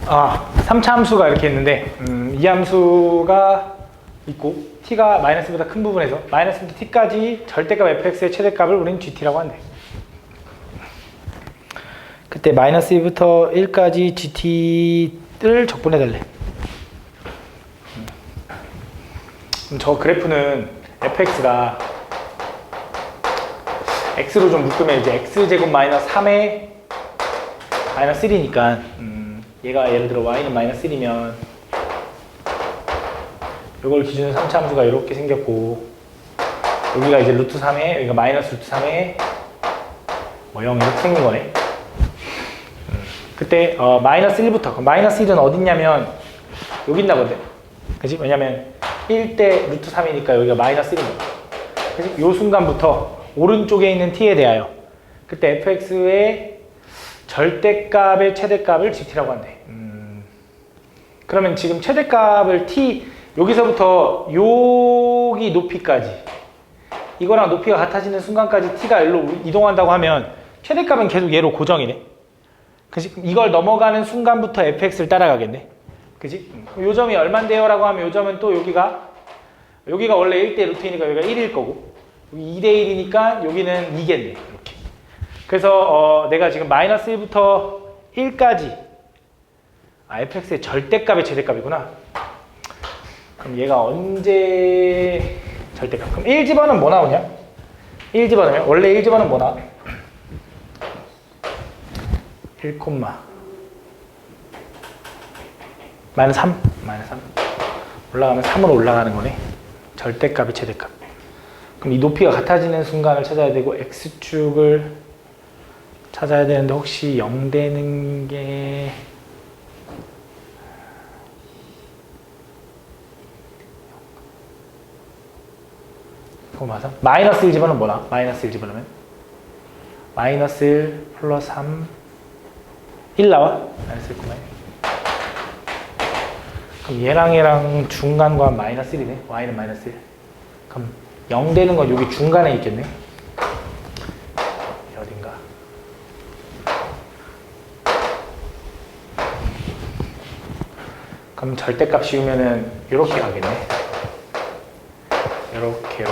3차 함수가 이렇게 있는데 이 함수가 있고 t가 마이너스보다 큰 부분에서 마이너스부터 t까지 절대값 fx의 최대값을 우리는 gt라고 한대. 그때 마이너스 1부터 1까지 gt를 적분해달래. 그럼 저 그래프는 fx가 x로 좀 묶으면 이제 x제곱 마이너스 3에 마이너스 1이니까 얘가 예를 들어 y는 마이너스 1이면 이걸 기준으로 3차 함수가 이렇게 생겼고 여기가 이제 루트 3에 여기가 마이너스 루트 3에 뭐 0 이렇게 생긴 거네. 그때 마이너스 1부터 그럼 마이너스 1은 어딨냐면 여기 있나 본데 그치? 왜냐면 1대 루트 3이니까 여기가 마이너스 1인 거야. 그치? 요 순간부터 오른쪽에 있는 t에 대하여 그때 fx의 절대값의 최대값을 gt라고 한대. 그러면 지금 최대값을 t 여기서부터 여기 높이까지 이거랑 높이가 같아지는 순간까지 t가 일로 이동한다고 하면 최대값은 계속 얘로 고정이네. 그치? 이걸 넘어가는 순간부터 fx를 따라가겠네. 그치? 요 점이 얼만데요? 라고 하면 요 점은 또 여기가 원래 1대 루트이니까 여기가 1일 거고 여기 2대 1이니까 여기는 2겠네. 이렇게. 그래서 내가 지금 마이너스 1부터 1까지 fx의 절대값의 최대값이구나. 그럼 얘가 언제 절대값? 그럼 1 집어는 뭐 나오냐? 1 집어넣으면 원래 1 집어는 뭐 나와? 1, 마이너스 3 올라가면 3으로 올라가는 거네. 절대값이 최대값. 그럼 이 높이가 같아지는 순간을 찾아야 되고 x축을 찾아야 되는데 혹시 0 되는 게 그거 맞아? 마이너스 1 집어넣으면 뭐나? 마이너스 1 집어넣으면 마이너스 1 플러스 3 1 나와? 마이너스 1, 그럼 얘랑 중간과 마이너스 1이네. y는 마이너스 1. 그럼 0 되는 건 여기 중간에 있겠네. 어딘가. 그럼 절대값 씌우면은 이렇게 가겠네. 이렇게.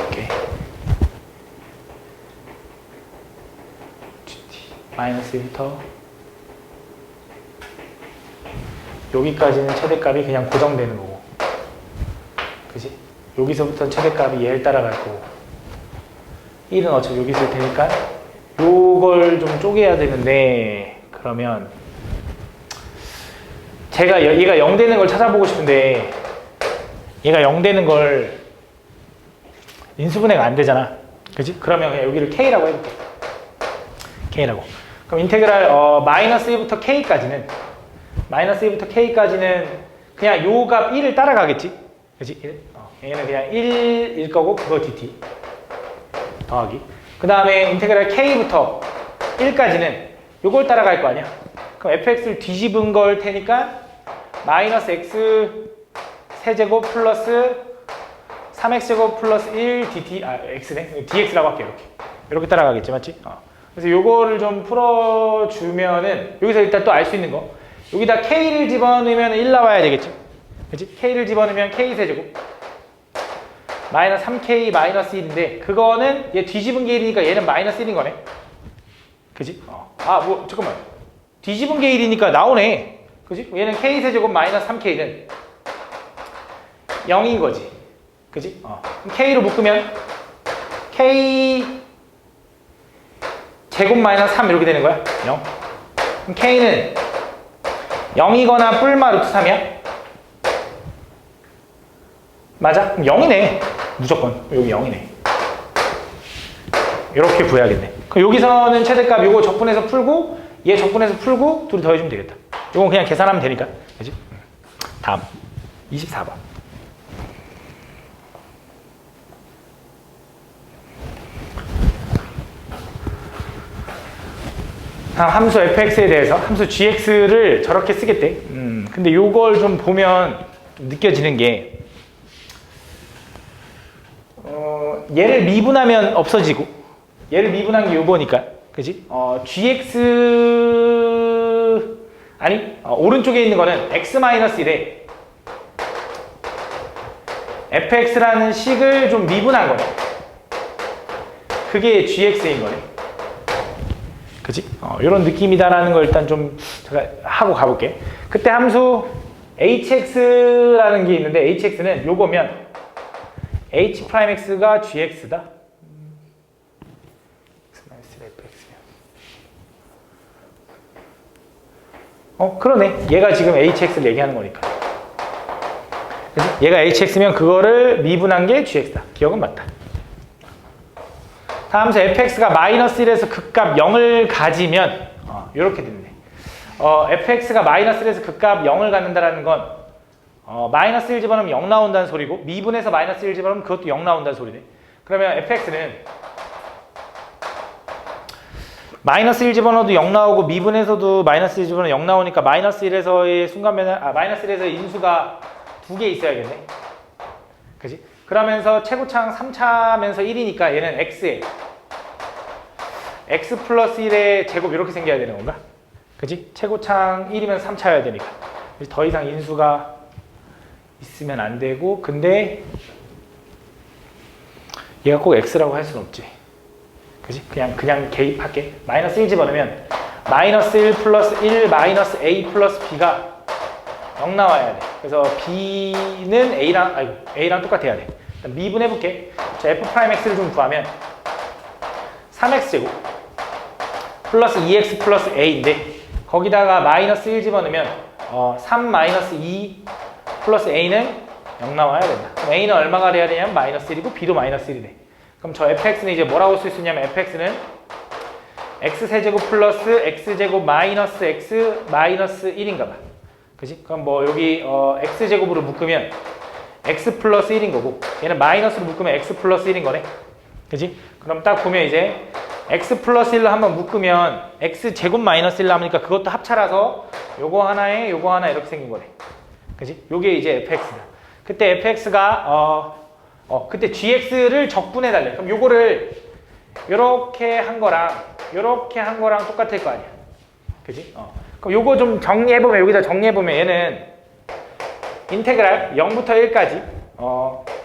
마이너스 1부터 여기까지는 최대값이 그냥 고정되는 거고, 그지? 여기서부터 최대값이 얘를 따라갈 거고, 1은 어차피 여기 있을 테니까 요걸 좀 쪼개야 되는데, 그러면 제가 얘가 0 되는 걸 찾아보고 싶은데 얘가 0 되는 걸 인수분해가 안 되잖아, 그지? 그러면 그냥 여기를 k라고 해볼게. k라고. 그럼 인테그랄 마이너스 1부터 k까지는 그냥 요 값 1을 따라가겠지? 그치? 1? 얘는 그냥 1일 거고 그거 dt 더하기. 그 다음에 인테그랄 k부터 1까지는 요걸 따라갈 거 아니야? 그럼 fx를 뒤집은 걸 테니까 마이너스 x 세제곱 플러스 3x제곱 플러스 1 dt x네? dx라고 할게. 이렇게 따라가겠지, 맞지? 그래서 요거를 좀 풀어주면은 여기서 일단 또 알 수 있는 거, 여기다 k를 집어넣으면 1 나와야 되겠지? 그치? k를 집어넣으면 k세제곱 마이너스 3k 마이너스 1인데 그거는 얘 뒤집은 게 1이니까 얘는 마이너스 1인 거네. 그치? 잠깐만. 뒤집은 게 1이니까 나오네. 그치? 얘는 k세제곱 마이너스 3k는 0인 거지. 그치? 그럼 k로 묶으면 k 제곱 마이너스 3 이렇게 되는 거야. 0. 그럼 k는 0이거나 뿔마 루트 3이야? 맞아? 그럼 0이네. 무조건. 여기 0이네. 이렇게 구해야겠네. 그럼 여기서는 최대값 요거 적분해서 풀고 얘 적분해서 풀고 둘이 더해주면 되겠다. 요건 그냥 계산하면 되니까. 그치? 다음 24번. 함수 fx에 대해서 함수 gx를 저렇게 쓰겠대. 근데 요걸 좀 보면 느껴지는 게 얘를 미분하면 없어지고 얘를 미분한 게 요거니까, 그지? gx 아니 오른쪽에 있는 거는 x-1에 fx라는 식을 좀 미분한 거네. 그게 gx인 거네. 그치? 이런 느낌이다라는 걸 일단 좀 제가 하고 가볼게. 그때 함수 hx라는 게 있는데 hx는 요거면 h'x가 gx다. 그러네. 얘가 지금 hx를 얘기하는 거니까. 그치? 얘가 hx면 그거를 미분한 게 gx다. 기억은 맞다. 다음서 fx가 -1에서 극값 0을 가지면 이렇게 됐네. fx가 -1에서 극값 0을 갖는다는 건 -1 집어넣으면 0 나온다는 소리고 미분해서 -1 집어넣으면 그것도 0 나온다는 소리네. 그러면 fx는 -1 집어넣어도 0 나오고 미분해서도 -1 집어넣으면 0 나오니까 -1에서의 순간변화, -1에서의 인수가 2개 있어야겠네. 그지? 그러면서 최고차항 3차면서 1이니까 얘는 x에 x 플러스 1의 제곱 이렇게 생겨야 되는 건가? 그지? 최고차항 1이면 3차여야 되니까. 더 이상 인수가 있으면 안 되고, 근데 얘가 꼭 x라고 할 수는 없지. 그지? 그냥 개입할게. -1 집어넣으면 -1 플러스 1 마이너스 a 플러스 b가 0 나와야 돼. 그래서 b는 a랑 똑같아야 돼. 일단 미분해볼게. 자, f'x를 좀 구하면 3x제곱 플러스 2x 플러스 a인데 거기다가 -1 집어넣으면 3 마이너스 2 플러스 a는 0 나와야 된다. 그럼 a는 얼마가 돼야 되냐면 -1이고 b도 -1이네. 그럼 저 fx는 이제 뭐라고 쓸 수 있냐면 fx는 x세제곱 플러스 x제곱 마이너스 x 마이너스 1인가 봐. 그지? 그럼 뭐 여기 x제곱으로 묶으면 x 플러스 1인 거고 얘는 마이너스로 묶으면 x 플러스 1인 거네. 그지? 그럼 딱 보면 이제 x 플러스 1로 한번 묶으면 x제곱 마이너스 1 남으니까 그것도 합차라서 요거 하나에 요거 하나 이렇게 생긴 거네. 그지? 요게 이제 fx다. 그때 fx가 그때 gx를 적분해 달래. 그럼 요거를 요렇게 한 거랑 요렇게 한 거랑 똑같을 거 아니야. 그지? 그럼 요거 좀 정리해보면 여기다 정리해보면 얘는 인테그랄 0부터 1까지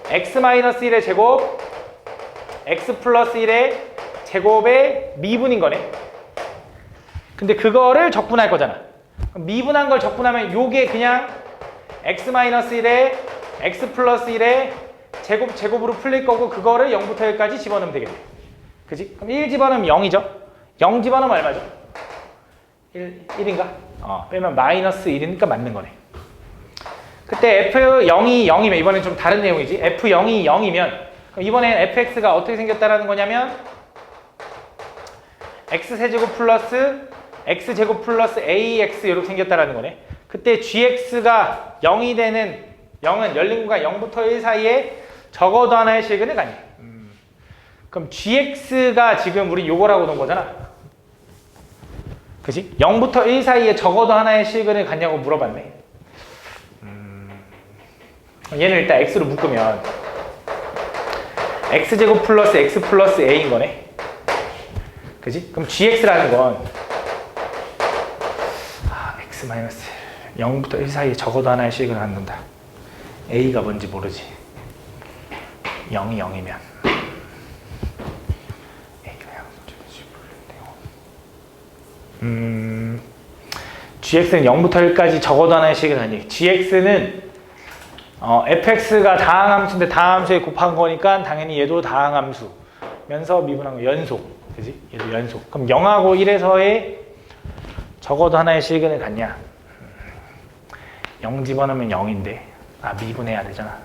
x-1의 제곱 x 플러스 1의 제곱의 미분인 거네. 근데 그거를 적분할 거잖아. 그럼 미분한 걸 적분하면 요게 그냥 x-1의 x 플러스 1의 제곱으로 풀릴 거고 그거를 0부터 1까지 집어넣으면 되겠네. 그지? 그럼 1 집어넣으면 0이죠? 0 집어넣으면 얼마죠? 1인가? 빼면 -1이니까 맞는 거네. 그때 f0이 0이면 이번엔 좀 다른 내용이지. f0이 0이면 그럼 이번엔 fx가 어떻게 생겼다라는 거냐면 x세제곱 플러스 x제곱 플러스 ax 이렇게 생겼다라는 거네. 그때 gx가 0이 되는 0은 열린 공간 0부터 1 사이에 적어도 하나의 실근을 갖니. 그럼 gx가 지금 우리 요거라고 놓은 거잖아. 그지? 0부터 1 사이에 적어도 하나의 실근을 갖냐고 물어봤네. 얘는 일단 x로 묶으면 x제곱 플러스 x 플러스 a인 거네. 그지? 그럼 gx라는 건 x 마이너스 0부터 1 사이에 적어도 하나의 실근을 갖는다. a가 뭔지 모르지. 0이 0이면 gx는 0부터 1까지 적어도 하나의 식은 아니에요. gx는 fx가 다항함수인데 다항함수에 곱한 거니까 당연히 얘도 다항함수면서 미분한 거 연속. 그지? 얘도 연속. 그럼 0하고 1에서의 적어도 하나의 실근을 갖냐? 0 집어넣으면 0인데 미분해야 되잖아.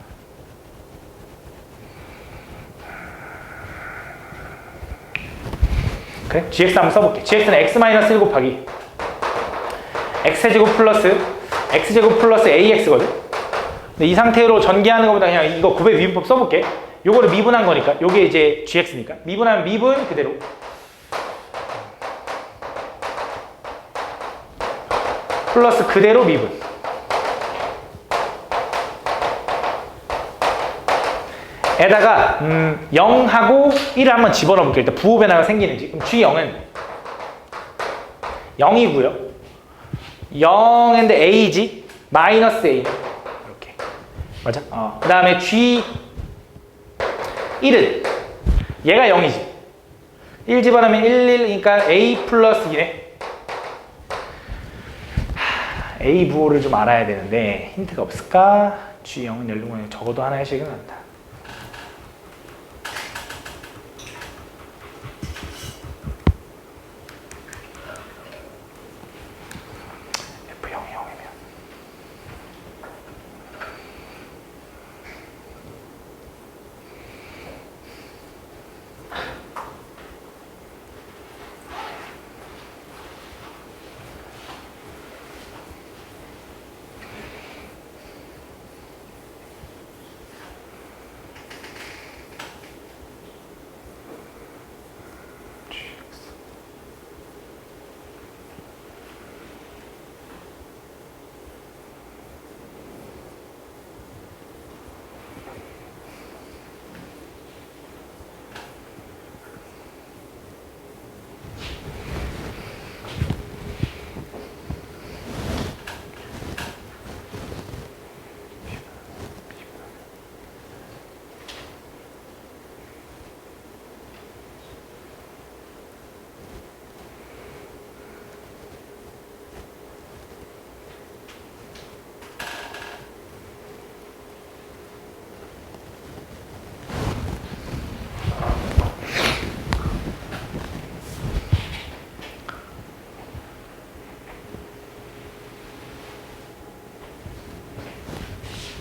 그래? gx 한번 써볼게. gx는 x-1 곱하기 x제곱 플러스 x제곱 플러스 ax거든? 근데 이 상태로 전개하는 것보다 그냥 이거 곱의 미분법 써볼게. 요거를 미분한 거니까 요게 이제 gx니까 미분하면 미분 그대로 플러스 그대로 미분 에다가 0하고 1을 한번 집어넣어 볼게요. 일단 부호 변화가 생기는지. 그럼 G0은 0이고요. 0인데 a지? 마이너스 a. 이렇게. 맞아? 그 다음에 g 1은 얘가 0이지. 1 집어넣으면 1이니까 a 플러스 2네. a 부호를 좀 알아야 되는데 힌트가 없을까? g0은 열리면 적어도 하나씩은 한다.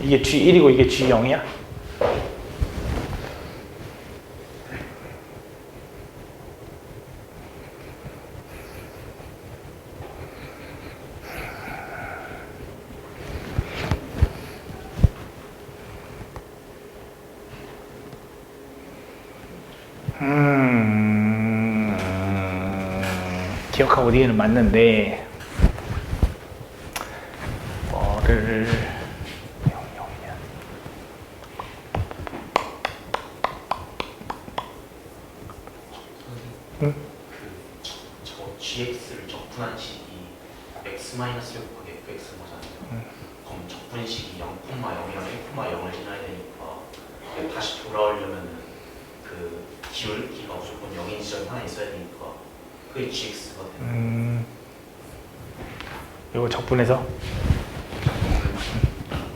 이게 G1이고 이게 G0이야? 기억하고 뒤에는 맞는데 뭐를 저 gx를 적분한 식이 x-6 곱하기 fx 거잖아요. 그럼 적분식이 0,0이랑 1,0을 지나야 되니까 다시 돌아오려면은 그 기울기가 무조건 0인 지점이 하나 있어야 되니까 그게 gx가 되는 요거 적분해서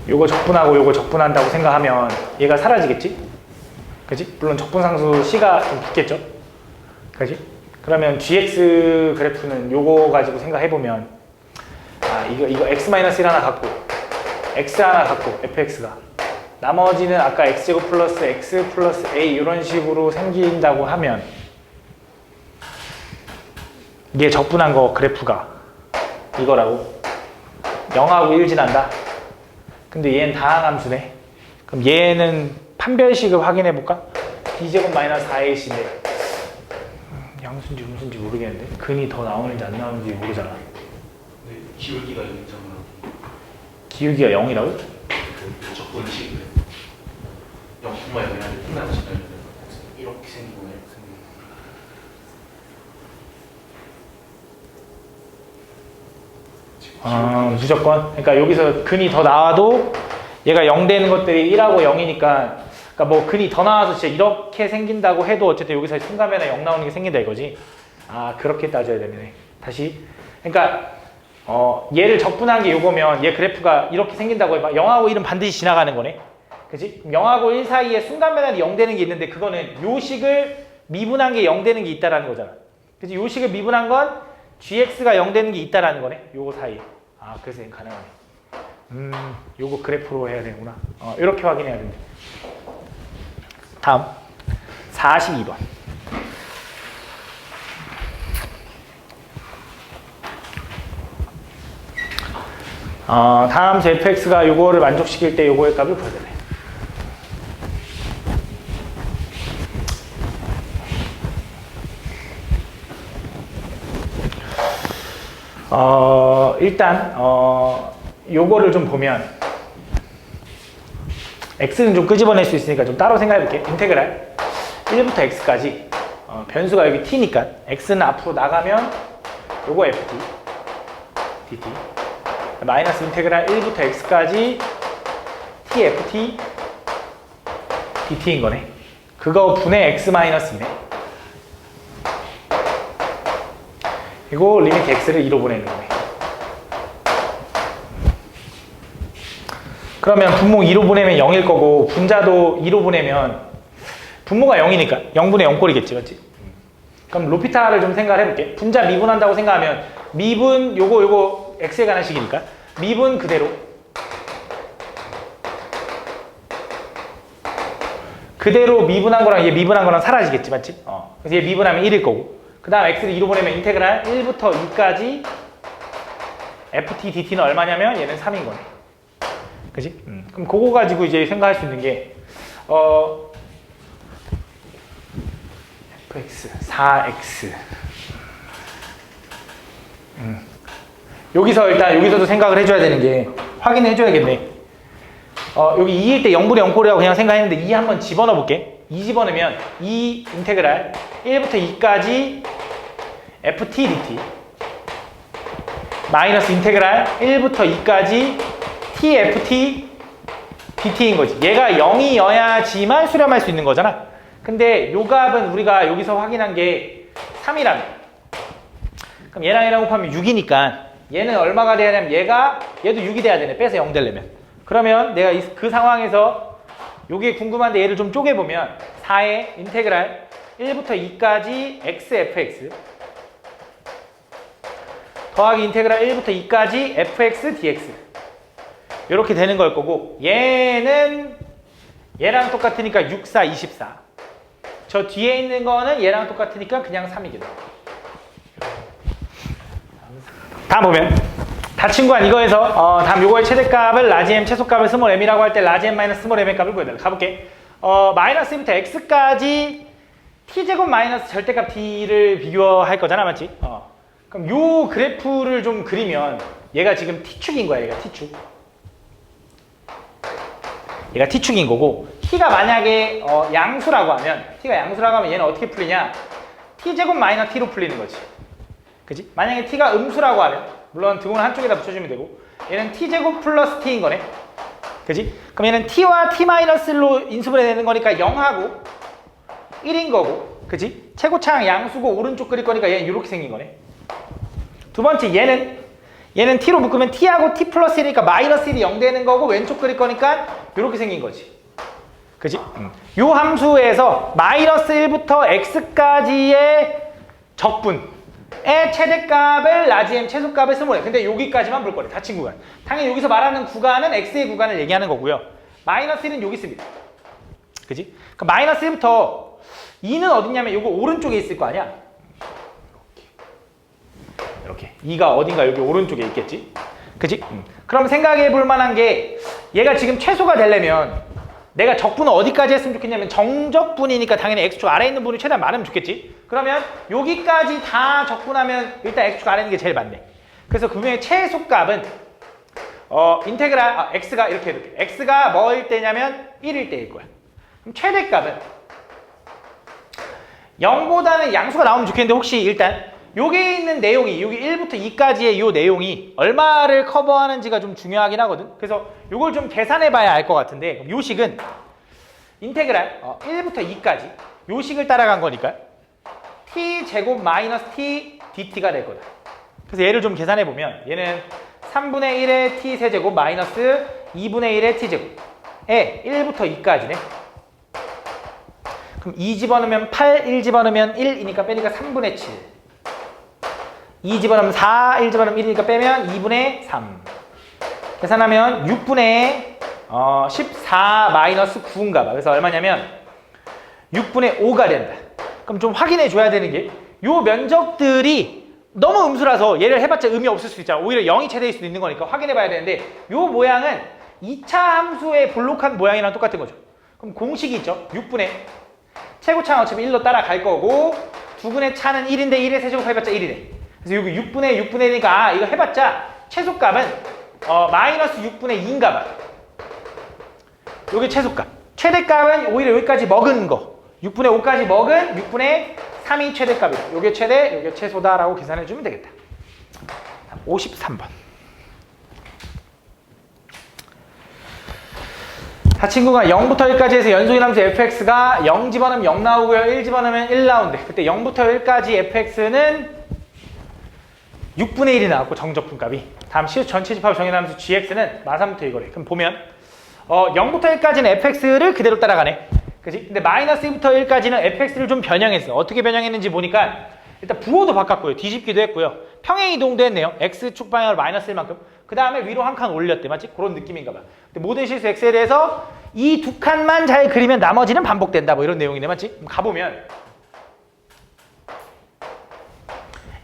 요거 적분하고 요거 적분한다고 생각하면 얘가 사라지겠지? 그지? 물론 적분상수 c가 좀 붙겠죠? 그지? 그러면 gx 그래프는 요거 가지고 생각해보면 이거 x-1 하나 갖고 x 하나 갖고 fx가 나머지는 아까 x제곱 플러스 x 플러스 a 이런 식으로 생긴다고 하면 이게 적분한 거 그래프가 이거라고 0하고 1 지난다. 근데 얘는 다항함수네. 그럼 얘는 판별식을 확인해 볼까? b제곱 마이너스 4ac인데 양수인지 음수인지 모르겠는데 근이 더 나오는지 안 나오는지 모르잖아. 근데 기울기가 0이잖아. 기울기가 0이라고? 그 적분식 0,0이랑 끝나고 지나면 이렇게 생기고 이렇게 생기고. 무조건? 그러니까 여기서 근이 더 나와도 얘가 0 되는 것들이 1하고 0이니까 그러니까 뭐 근이 더 나와서 진짜 이렇게 생긴다고 해도 어쨌든 여기서 순간면에 0 나오는 게 생긴다 이거지. 그렇게 따져야 되네. 다시. 그러니까 얘를 적분한 게 요거면 얘 그래프가 이렇게 생긴다고 해봐. 0하고 1은 반드시 지나가는 거네. 그치? 0하고 1 사이에 순간면에 0 되는 게 있는데 그거는 요 식을 미분한 게 0 되는 게 있다라는 거잖아. 그치? 요 식을 미분한 건 gx가 0 되는 게 있다라는 거네. 요거 사이에. 그래서 가능하네. 요거 그래프로 해야 되는구나. 이렇게 확인해야 된대. 다음 42번. 다음 fx가 요거를 만족시킬 때 요거의 값을 구해야 되네. 일단 요거를 좀 보면 x는 좀 끄집어낼 수 있으니까 좀 따로 생각해 볼게. 인테그랄 1부터 x까지 변수가 여기 t니까 x는 앞으로 나가면 요거 ft dt 마이너스 인테그랄 1부터 x까지 tft dt인 거네. 그거 분의 x 마이너스 2네. 그리고 리미트 x를 2로 보내는 거네. 그러면 분모 2로 보내면 0일 거고 분자도 2로 보내면 분모가 0이니까 0분의 0꼴이겠지, 맞지? 그럼 로피타를 좀 생각을 해볼게. 분자 미분한다고 생각하면 미분 요거 x에 관한 식이니까 미분 그대로 미분한 거랑 얘 미분한 거랑 사라지겠지, 맞지? 그래서 얘 미분하면 1일 거고 그 다음 x를 2로 보내면 인테그랄 1부터 2까지 ft dt는 얼마냐면 얘는 3인 거네. 그지? 그럼 그거 가지고 이제 생각할 수 있는 게 fx 4x 여기서도 생각을 해줘야 되는 게 확인해 줘야겠네. 여기 2일 때 0분의 0꼴이라고 그냥 생각했는데 2 한번 집어넣어 볼게. 2 집어넣으면 2 인테그랄 1부터 2까지 ft dt 마이너스 인테그랄 1부터 2까지 tft dt인 거지. 얘가 0이어야지만 수렴할 수 있는 거잖아. 근데 요 값은 우리가 여기서 확인한 게 3이라며. 그럼 얘랑 곱하면 6이니까 얘는 얼마가 돼야 되냐면 얘도 6이 돼야 되네. 빼서 0 되려면. 그러면 내가 그 상황에서 요게 궁금한데 얘를 좀 쪼개보면 4의 인테그랄 1부터 2까지 xfx 더하기 인테그랄 1부터 2까지 fx dx 이렇게 되는 걸 거고 얘는 얘랑 똑같으니까 6, 4, 24 저 뒤에 있는 거는 얘랑 똑같으니까 그냥 3이겠다. 다음 보면 다 친구한 이거에서 다음 요거의 최대값을 라지 m 최소값을 스몰 m이라고 할 때 라지 m 마이너스 스몰 m의 값을 구해달라. 가볼게. 마이너스 1부터 x까지 t제곱 마이너스 절대값 t를 비교할 거잖아, 맞지? 그럼 요 그래프를 좀 그리면 얘가 지금 t축인 거야. 얘가 t축인 거고 t가 만약에 양수라고 하면 얘는 어떻게 풀리냐? t제곱 마이너스 t로 풀리는 거지. 그지? 만약에 t가 음수라고 하면 물론 등호는 한쪽에다 붙여주면 되고 얘는 t제곱 플러스 t인 거네. 그지? 그럼 얘는 t와 t-1로 인수분해 되는 거니까 0하고 1인 거고 그지? 최고차항 양수고 오른쪽 그릴 거니까 얘는 이렇게 생긴 거네. 두 번째 얘는 t로 묶으면 t하고 t 플러스 1이니까 마이너스 1이 0 되는 거고 왼쪽 그릴 거니까 이렇게 생긴 거지. 그지? 요 함수에서 마이너스 1부터 x까지의 적분 의 최대값을 라지 m 최소값을 스몰 m. 근데 여기까지만 볼 거래. 닫힌 구간. 당연히 여기서 말하는 구간은 x의 구간을 얘기하는 거고요. 마이너스 1은 여기 있습니다. 그지? 그럼 마이너스 1부터 2는 어딨냐면 요거 오른쪽에 있을 거 아니야? 이렇게. 2가 어딘가 여기 오른쪽에 있겠지? 그지? 그럼 생각해 볼 만한 게 얘가 지금 최소가 되려면 내가 적분을 어디까지 했으면 좋겠냐면 정적분이니까 당연히 x축 아래에 있는 분이 최대한 많으면 좋겠지? 그러면 여기까지 다 적분하면 일단 x축 아래에 있는 게 제일 많네. 그래서 분명히 최소값은 인테그랄 x가 이렇게 해둘게. x가 뭐일 때냐면 1일 때일 거야. 그럼 최대값은 0보다는 양수가 나오면 좋겠는데 혹시 일단 여기 있는 내용이 여기 1부터 2까지의 이 내용이 얼마를 커버하는지가 좀 중요하긴 하거든. 그래서 이걸 좀 계산해 봐야 알 것 같은데 요 식은 인테그랄 1부터 2까지 요 식을 따라간 거니까 t제곱 마이너스 t dt가 될 거다. 그래서 얘를 좀 계산해 보면 얘는 3분의 1의 t 세제곱 마이너스 2분의 1의 t제곱에 1부터 2까지네. 그럼 2 집어넣으면 8, 1 집어넣으면 1이니까 빼니까 3분의 7 2 집어넣으면 4, 1 집어넣으면 1이니까 빼면 2분의 3 계산하면 6분의 14 마이너스 9인가 봐. 그래서 얼마냐면 6분의 5가 된다. 그럼 좀 확인해 줘야 되는 게 요 면적들이 너무 음수라서 얘를 해봤자 의미 없을 수 있잖아. 오히려 0이 최대일 수도 있는 거니까 확인해 봐야 되는데 요 모양은 2차 함수의 볼록한 모양이랑 똑같은 거죠. 그럼 공식이 있죠. 6분의 최고차는 어차피 1로 따라갈 거고 2분의 차는 1인데 1의 세제곱 해봤자 1이네. 그래서 여기 6분의 1이니까 이거 해봤자 최소값은 마이너스 6분의 2인가 봐. 요게 최소값. 최대값은 오히려 여기까지 먹은 거 6분의 5까지 먹은 6분의 3이 최대값이다. 요게 최대, 요게 최소다라고 계산해 주면 되겠다. 53번 자, 친구가 0부터 1까지 해서 연속인 함수 fx가 0 집어넣으면 0 나오고요. 1 집어넣으면 1 나오는데 그때 0부터 1까지 fx는 6분의 1이 나왔고 정적분값이. 다음 시옷 전체 집합 정의는 함수 gx는 마삼부터 이거래. 그럼 보면 0부터 1까지는 fx를 그대로 따라가네. 그지? 근데 마이너스 1부터 1까지는 fx를 좀 변형했어. 어떻게 변형했는지 보니까 일단 부호도 바꿨고요. 뒤집기도 했고요. 평행 이동도 했네요. x축 방향으로 마이너스 1만큼. 그 다음에 위로 한 칸 올렸대. 맞지? 그런 느낌인가 봐. 근데 모든 실수 x에 대해서 이 두 칸만 잘 그리면 나머지는 반복된다. 뭐 이런 내용이네. 맞지? 그럼 가보면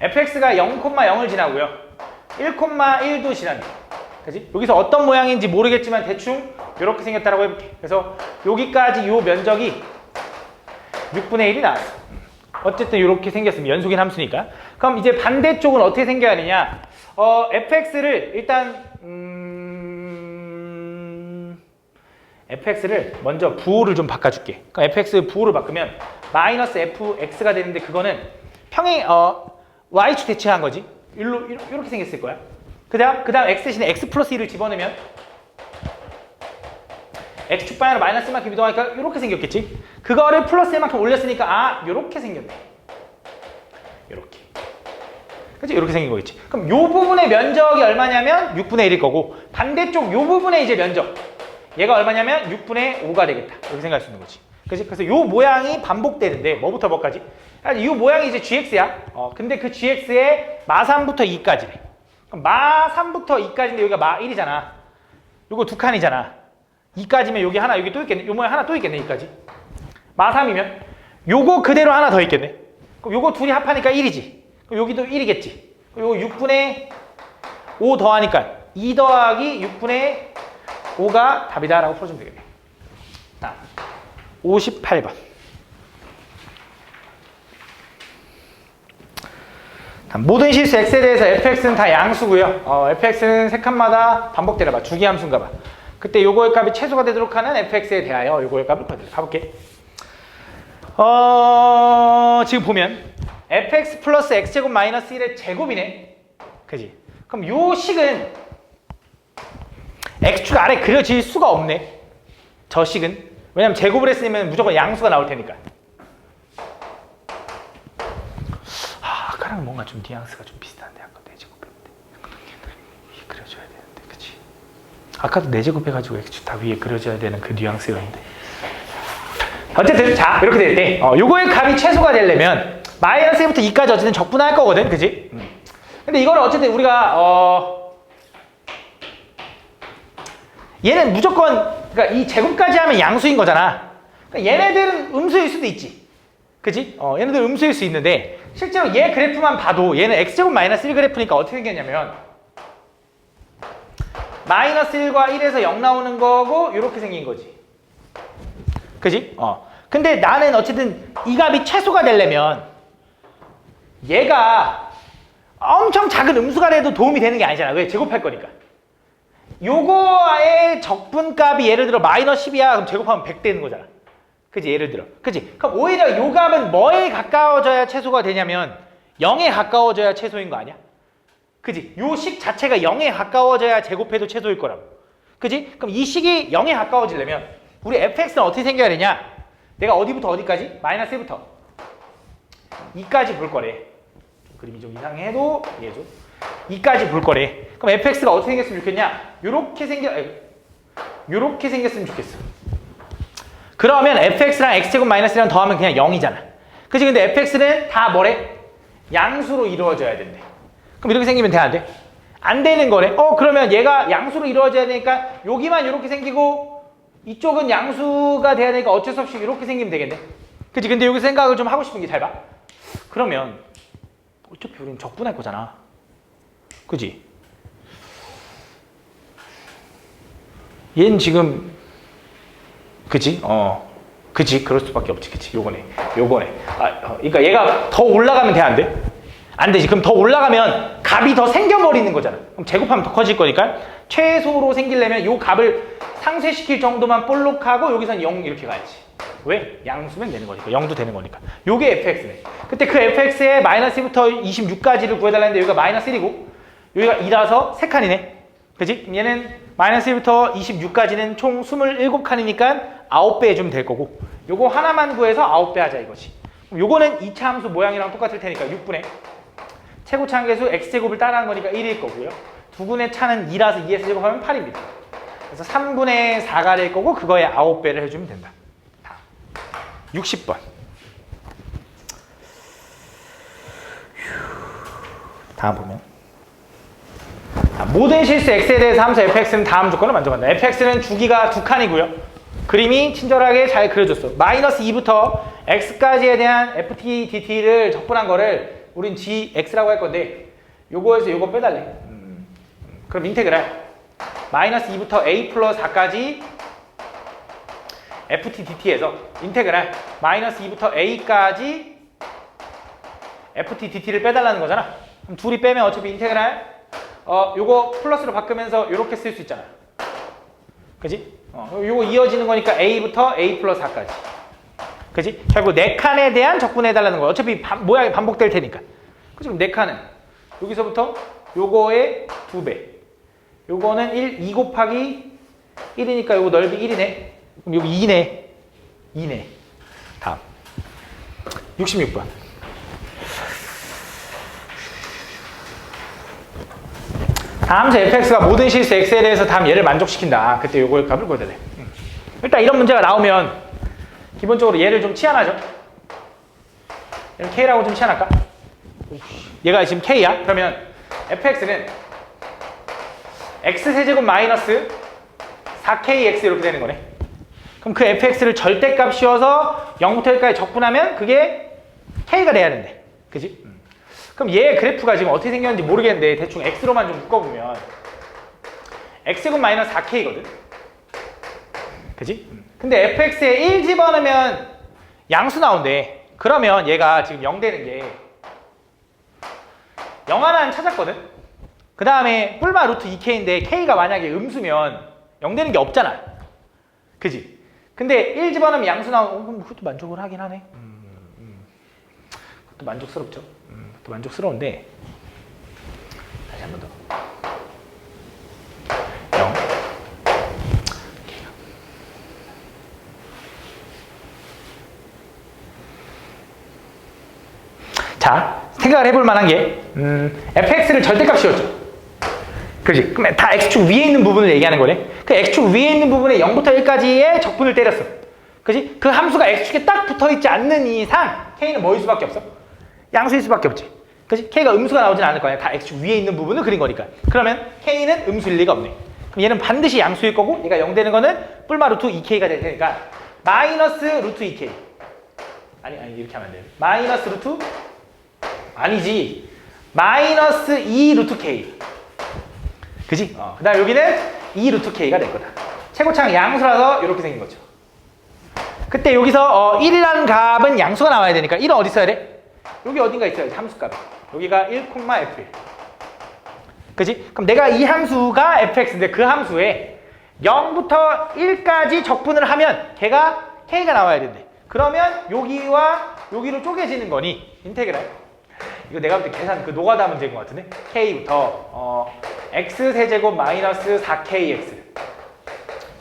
fx가 0,0을 지나고요. 1,1도 지난다. 그지? 여기서 어떤 모양인지 모르겠지만 대충 이렇게 생겼다라고 해볼게. 그래서 여기까지 요 면적이 6분의 1이 나왔어. 어쨌든 이렇게 생겼으면 연속인 함수니까. 그럼 이제 반대쪽은 어떻게 생겨야 되냐? fx를 일단 fx를 먼저 부호를 좀 바꿔줄게. 그럼 fx 부호를 바꾸면 마이너스 fx가 되는데 그거는 평행 y축 대체한 거지. 이렇게 생겼을 거야. 그 다음 x 대신에 x 플러스 1을 집어넣으면 x축 방향으로 마이너스 1만큼 이동하니까 이렇게 생겼겠지. 그거를 플러스 1만큼 올렸으니까 이렇게 생겼네. 이렇게. 그치? 이렇게 생긴 거겠지. 그럼 요 부분의 면적이 얼마냐면 6분의 1일 거고 반대쪽 요 부분의 이제 면적 얘가 얼마냐면 6분의 5가 되겠다. 이렇게 생각할 수 있는 거지. 그치? 그래서 요 모양이 반복되는데 뭐부터 뭐까지? 이 모양이 이제 gx야. 근데 그 gx의 마3부터 2까지래. 그럼 마3부터 2까지인데 여기가 마1이잖아. 요거 두 칸이잖아. 2까지면 여기 하나, 여기 또 있겠네. 요 모양 하나 또 있겠네, 2까지. 마3이면 요거 그대로 하나 더 있겠네. 그럼 요거 둘이 합하니까 1이지. 그럼 여기도 1이겠지. 요거 6분의 5 더하니까 2 더하기 6분의 5가 답이다 라고 풀어주면 되겠네. 58번. 모든 실수 x에 대해서 fx는 다 양수고요. fx는 세 칸마다 반복되나 봐. 주기함수인가 봐. 그때 요거의 값이 최소가 되도록 하는 fx에 대하여 요거의 값을 구해드려. 가볼게. 지금 보면 fx 플러스 x제곱 마이너스 1의 제곱이네. 그지? 그럼 요 식은 x축 아래 그려질 수가 없네. 저 식은. 왜냐면 제곱을 했으면 무조건 양수가 나올 테니까. 아까랑 뭔가 좀 뉘앙스가 좀 비슷한데. 아까 4제곱했는데 위에 그려줘야 되는데. 그치? 아까도 4제곱 해가지고 x축 다 위에 그려줘야 되는 그 뉘앙스였는데. 어쨌든 자 이렇게 될 때 요거의 값이 최소가 되려면 마이너스 1부터 2까지 어쨌든 적분할 거거든. 그치? 근데 이거는 어쨌든 우리가 얘는 무조건 그러니까 이 제곱까지 하면 양수인 거잖아. 그러니까 얘네들은 음수일 수도 있지. 그치? 얘네들 음수일 수 있는데 실제로 얘 그래프만 봐도 얘는 x제곱 마이너스 1 그래프니까 어떻게 생겼냐면 마이너스 1과 1에서 0 나오는 거고 이렇게 생긴 거지. 그지? 근데 나는 어쨌든 이 값이 최소가 되려면 얘가 엄청 작은 음수가 돼도 도움이 되는 게 아니잖아. 왜? 제곱할 거니까. 요거의 적분값이 예를 들어 마이너스 10이야. 그럼 제곱하면 100 되는 거잖아. 그지? 예를 들어. 그지? 그럼 오히려 요 값은 뭐에 가까워져야 최소가 되냐면 0에 가까워져야 최소인 거 아니야? 그지? 요 식 자체가 0에 가까워져야 제곱해도 최소일 거라고. 그지? 그럼 이 식이 0에 가까워지려면 우리 fx는 어떻게 생겨야 되냐? 내가 어디부터 어디까지? 마이너스 1부터 2까지 볼 거래. 그림이 좀 이상해도 이해해줘. 2까지 볼 거래. 그럼 fx가 어떻게 생겼으면 좋겠냐? 요렇게 생겼으면 좋겠어. 그러면 fx랑 x제곱 마이너스랑 더하면 그냥 0이잖아. 그치? 근데 fx는 다 뭐래? 양수로 이루어져야 된대. 그럼 이렇게 생기면 돼, 안 돼? 안 되는 거래. 그러면 얘가 양수로 이루어져야 되니까 여기만 이렇게 생기고 이쪽은 양수가 돼야 되니까 어쩔 수 없이 이렇게 생기면 되겠네. 그치? 근데 여기 생각을 좀 하고 싶은 게 잘 봐. 그러면 어차피 우리는 적분할 거잖아. 그치? 얘는 지금 그치? 그치? 그럴 수밖에 없지. 그치? 요거네. 그러니까 얘가 더 올라가면 돼, 안 돼? 안 되지. 그럼 더 올라가면 값이 더 생겨버리는 거잖아. 그럼 제곱하면 더 커질 거니까 최소로 생기려면 요 값을 상쇄시킬 정도만 볼록하고 여기선 0 이렇게 가야지. 왜? 양수면 되는 거니까. 0도 되는 거니까. 요게 fx네. 그때 그 fx에 마이너스 1부터 26까지를 구해달라는데 여기가 마이너스 1이고 여기가 2라서 3칸이네. 그치? 얘는 마이너스 1부터 26까지는 총 27칸이니까 9배 해주면 될 거고 요거 하나만 구해서 9배 하자 이거지. 그럼 요거는 2차 함수 모양이랑 똑같을 테니까 6분의 최고차 한계수 x제곱을 따라한 거니까 1일 거고요. 두근의 차는 2라서 2에서 제곱하면 8입니다. 그래서 3분의 4가 될 거고 그거에 9배를 해주면 된다. 60번. 다음 보면 모든 실수 x에 대해서 함수 fx는 다음 조건을 만족한다. fx는 주기가 2칸이고요. 그림이 친절하게 잘 그려줬어. 마이너스 2부터 x까지에 대한 ft, dt를 적분한 거를 우린 gx라고 할 건데 요거에서 요거 빼달래. 그럼 인테그랄 마이너스 2부터 a 플러스 4까지 ft, dt에서 인테그랄 마이너스 2부터 a까지 ft, dt를 빼달라는 거잖아. 그럼 둘이 빼면 어차피 인테그랄 요거 플러스로 바꾸면서 요렇게 쓸 수 있잖아. 그지? 요거 이어지는 거니까 a부터 a 플러스 4까지. 그지? 결국 4칸에 대한 적분해달라는 거야. 어차피 모양이 반복될 테니까. 그지? 그럼 4칸은 여기서부터 요거의 2배. 요거는 2 곱하기 1이니까 요거 넓이 1이네. 그럼 여기 2네. 2네. 다음. 66번. 다함수 fx가 모든 실수 x에 대해서 다음 얘를 만족시킨다. 그때 요거의 값을 구해야 돼. 일단 이런 문제가 나오면 기본적으로 얘를 좀 치환하죠. 얘를 k라고 좀 치환할까? 얘가 지금 k야? 그러면 fx는 x세제곱 마이너스 4kx 이렇게 되는 거네. 그럼 그 fx를 절대값 씌워서 0부터 1까지 적분하면 그게 k가 돼야 된대. 그지? 그럼 얘 그래프가 지금 어떻게 생겼는지 모르겠는데 대충 x로만 좀 묶어보면 x제곱 마이너스 4k거든. 그지? 근데 fx에 1 집어넣으면 양수 나온대. 그러면 얘가 지금 0 되는 게 0 하나는 찾았거든. 그 다음에 뿔마 루트 2k인데 k가 만약에 음수면 0 되는 게 없잖아. 그지? 근데 1 집어넣으면 양수 나오고 그럼 그것도 만족을 하긴 하네. 그것도 만족스럽죠. 또 만족스러운데 다시 한 번 더 0 자, 생각을 해볼 만한 게 fx를 절대값 씌웠죠. 그렇지? 그럼 다 x축 위에 있는 부분을 얘기하는 거네. 그 x축 위에 있는 부분에 0부터 1까지의 적분을 때렸어. 그렇지? 그 함수가 x축에 딱 붙어있지 않는 이상 k는 뭐일 수밖에 없어? 양수일 수밖에 없지. 그치? k가 음수가 나오진 않을 거 아니야. 다 x축 위에 있는 부분을 그린 거니까. 그러면 k는 음수일 리가 없네. 그럼 얘는 반드시 양수일 거고 얘가 0 되는 거는 뿔마 루트 2k가 될 테니까 마이너스 루트 2k. 아니 이렇게 하면 안 돼. 마이너스 루트 아니지. 마이너스 2 루트 k. 그지? 그 다음 여기는 2 루트 k가 될 거다. 최고차항 양수라서 이렇게 생긴 거죠. 그때 여기서 1이라는 값은 양수가 나와야 되니까 1은 어디 있어야 돼? 여기 어딘가 있어야지. 함수값. 여기가 1,f1. 그지? 그럼 내가 이 함수가 fx인데 그 함수에 0부터 1까지 적분을 하면 걔가 k가 나와야 된대. 그러면 여기와 여기로 쪼개지는 거니 인테그랄. 이거 내가 볼 때 계산 그 노가다 문제인 것 같은데 k부터 x세제곱 마이너스 4kx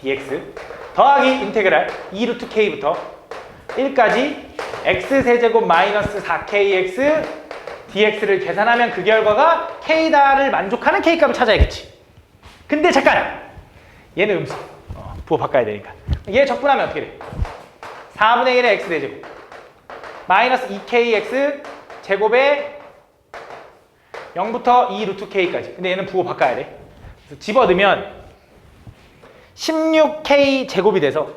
dx 더하기 인테그랄 2 루트 k부터 1까지 x세제곱 마이너스 4kx dx를 계산하면 그 결과가 k다를 만족하는 k값을 찾아야겠지. 근데 잠깐! 얘는 음수. 부호 바꿔야 되니까. 얘 적분하면 어떻게 돼? 4분의 1의 x 대제곱 마이너스 2kx 제곱에 0부터 2 루트 k까지. 근데 얘는 부호 바꿔야 돼. 그래서 집어넣으면 16k 제곱이 돼서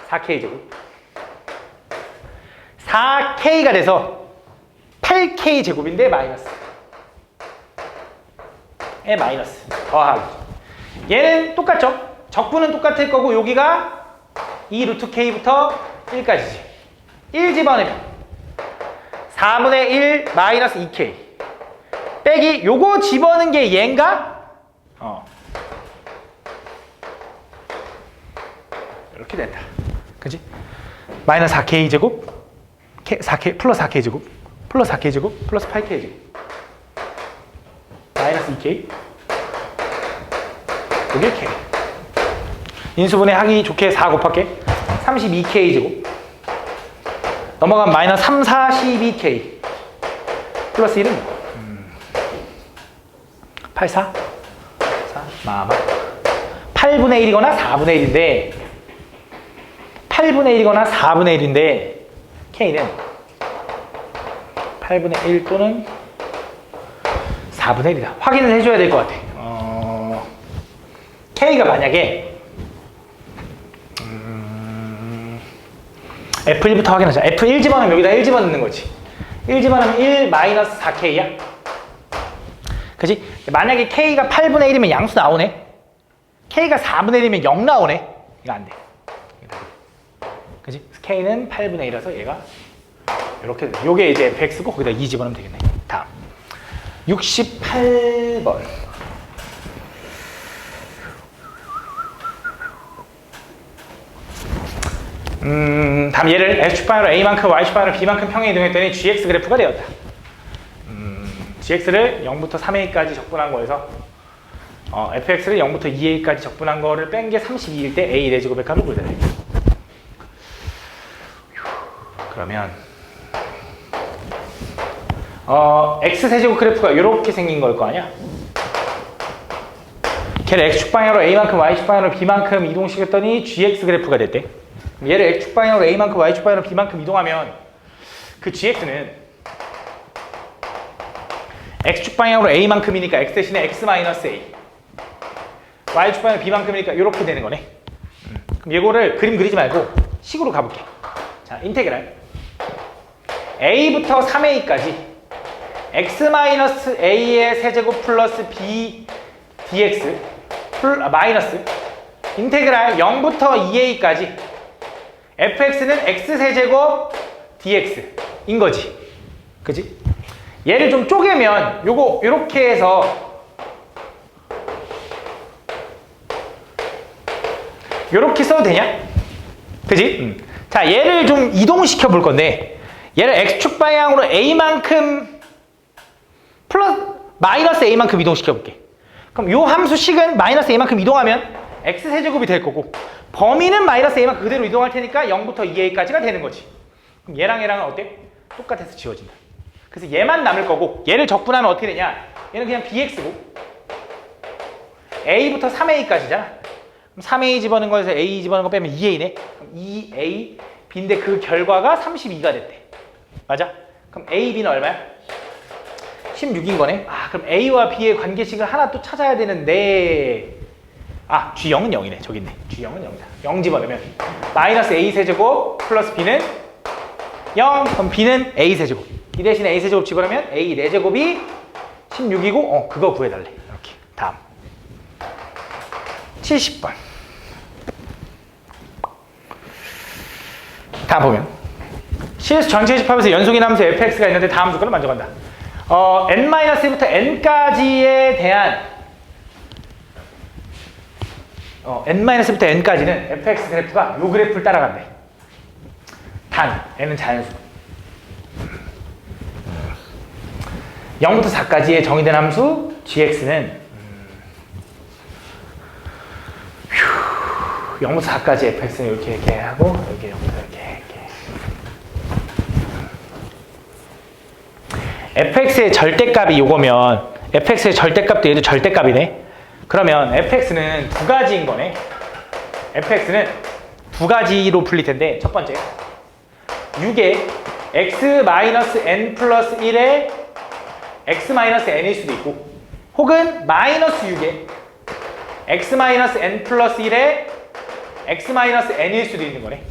4k 제곱 4k가 돼서 8k 제곱인데 마이너스 에 마이너스 더하기. 얘는 똑같죠? 적분은 똑같을 거고 여기가 2 루트 k부터 1까지지. 1 집어넣으면 4분의 1 마이너스 2k 빼기 요거 집어넣은 게 얘인가? 이렇게 된다. 그지? 마이너스 4k 제곱 4k 플러스 4k 제곱 플러스 4k 제곱 플러스 8k 제곱 마이너스 2k 여기 k 인수분해 하기 좋게 4 곱할게. 32K 제곱. 넘어가면 마이너스 3, 42K. 플러스 1은 8, 4? 4? 마마. 8분의 1이거나 4분의 1인데 8분의 1이거나 4분의 1인데 K는 8분의 1 또는 4분의 1이다. 확인을 해줘야 될 것 같아. K가 만약에 F1부터 확인하자. F1 집어넣으면 여기다 1 집어넣는 거지. 1 집어넣으면 1 마이너스 4K야. 그치? 만약에 K가 8분의 1이면 양수 나오네. K가 4분의 1이면 0 나오네. 이거 안 돼. 그치? K는 8분의 1이라서 얘가 이렇게 돼. 요게 이제 fx고 거기다 2 집어넣으면 되겠네. 다음 68번. 다음 얘를 x축방으로 a만큼 y축방으로 b만큼 평행 이동했더니 gx 그래프가 되었다. gx를 0부터 3a까지 적분한 거에서 fx를 0부터 2a까지 적분한 거를 뺀 게 32일 때 a 4제곱의 값을 구해야 돼. 그러면 x세제곱 그래프가 이렇게 생긴 걸 거 아니야? 걔를 x축방향으로 a만큼 y축방향으로 b만큼 이동시켰더니 gx 그래프가 됐대. 얘를 x축방향으로 a만큼 y축방향으로 b만큼 이동하면 그 gx는 x축방향으로 a만큼이니까 x 대신에 x 마이너스 a, y축방향으로 b만큼이니까 이렇게 되는 거네. 그럼 이거를 그림 그리지 말고 식으로 가볼게. 자, 인테그랄 a부터 3a까지 x-a의 세제곱 플러스 b dx 마이너스 인테그랄 0부터 2a까지 fx는 x세제곱 dx인 거지. 그지? 얘를 좀 쪼개면 요거 요렇게 해서 요렇게 써도 되냐? 그지? 자, 얘를 좀 이동시켜 볼 건데 얘를 x축 방향으로 a만큼 플러스 마이너스 a만큼 이동시켜 볼게. 그럼 요 함수 식은 마이너스 a만큼 이동하면 x세제곱이 될 거고 범위는 마이너스 a만큼 그대로 이동할 테니까 0부터 2a까지가 되는 거지. 그럼 얘랑 얘랑은 어때? 똑같아서 지워진다. 그래서 얘만 남을 거고 얘를 적분하면 어떻게 되냐? 얘는 그냥 bx고 a부터 3a까지잖아. 그럼 3a 집어넣은 거에서 a 집어넣은 거 빼면 2a네. 그럼 2a b인데 그 결과가 32가 됐대. 맞아? 그럼 a, b는 얼마야? 16인 거네. 아, 그럼 a와 b의 관계식을 하나 또 찾아야 되는데 G0은 0이네. 저기 있네. G0은 0이다. 0 집어넣으면 마이너스 a 세제곱 플러스 b는 0. 그럼 b는 a 세제곱. 이 대신에 a 세제곱 집어넣으면 a 4제곱이 16이고 그거 구해달래. 이렇게. 다음 70번. 다음 보면 CS 전체 집합에서 연속인 함수 fx가 있는데 다음 조건을 먼저 간다. n-1부터 n까지에 대한 n-부터 n까지는 fx 그래프가 요 그래프를 따라간대. 단 n은 자연수. 0부터 4까지의 정의된 함수 gx는 0부터 4까지 fx는 이렇게 하고 여기 0부터 이렇게 fx의 절대값이 요거면 fx의 절대값도 얘도 절대값이네. 그러면 fx는 두 가지인 거네. fx는 두 가지로 풀릴 텐데 첫 번째 6의 x-n 플러스 1의 x-n일 수도 있고 혹은 마이너스 6의 x-n 플러스 1의 x-n일 수도 있는 거네.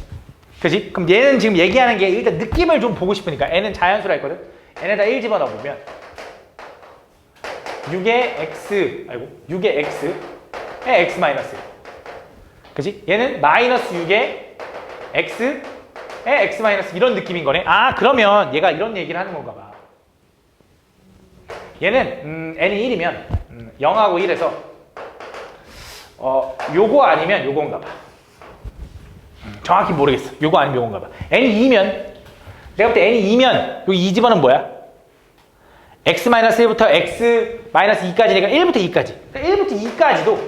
그치? 그럼 얘는 지금 얘기하는 게 일단 느낌을 좀 보고 싶으니까 n은 자연수라 했거든. n에다 1 집어넣어보면 6의 x의 x-1. 그치? 얘는 마이너스 6의 x의 x- 이런 느낌인 거네. 그러면 얘가 이런 얘기를 하는 건가 봐. 얘는 n이 1이면 0하고 1에서 요거 아니면 요건가 봐. 정확히 모르겠어. 요거 아니면 요건가 봐. n이 2면 내가 볼 때 n이 2면 여기 2 집어는 뭐야? x-1부터 x-2까지니까 1부터 2까지. 그러니까 1부터 2까지도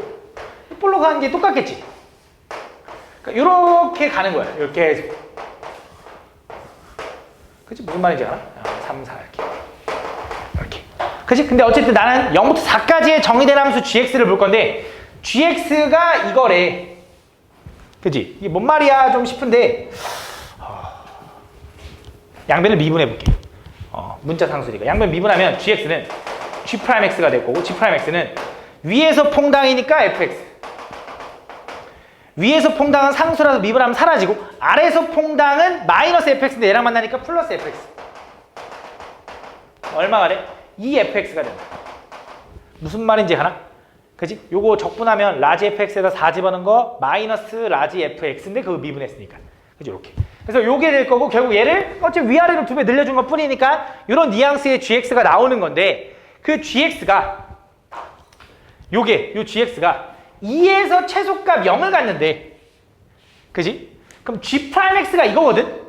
폴로 가는 게 똑같겠지. 이렇게 가는 거야. 이렇게 해서. 그치? 무슨 말인지 알아? 3, 4 이렇게. 그치? 근데 어쨌든 나는 0부터 4까지의 정의된 함수 gx를 볼 건데 gx가 이거래. 그치? 이게 뭔 말이야 좀 싶은데 양변을 미분해 볼게. 문자 상수니까 양변 미분하면 gx는 g'x가 될 거고 g'x는 위에서 퐁당이니까 fx. 위에서 퐁당은 상수라서 미분하면 사라지고 아래에서 퐁당은 마이너스 fx인데 얘랑 만나니까 플러스 fx. 얼마가 돼? 2fx가 된다. 무슨 말인지 하나? 그지? 요거 적분하면 라지 fx에다 4 집어넣은 거 마이너스 라지 fx인데 그거 미분했으니까. 그지? 이렇게. 그래서 요게 될 거고 결국 얘를 어차피 위아래로 2배 늘려준 것 뿐이니까 요런 뉘앙스의 gx가 나오는 건데 그 gx가 요게 요 gx가 2에서 최소값 0을 갖는데 그지? 그럼 g'x가 이거거든?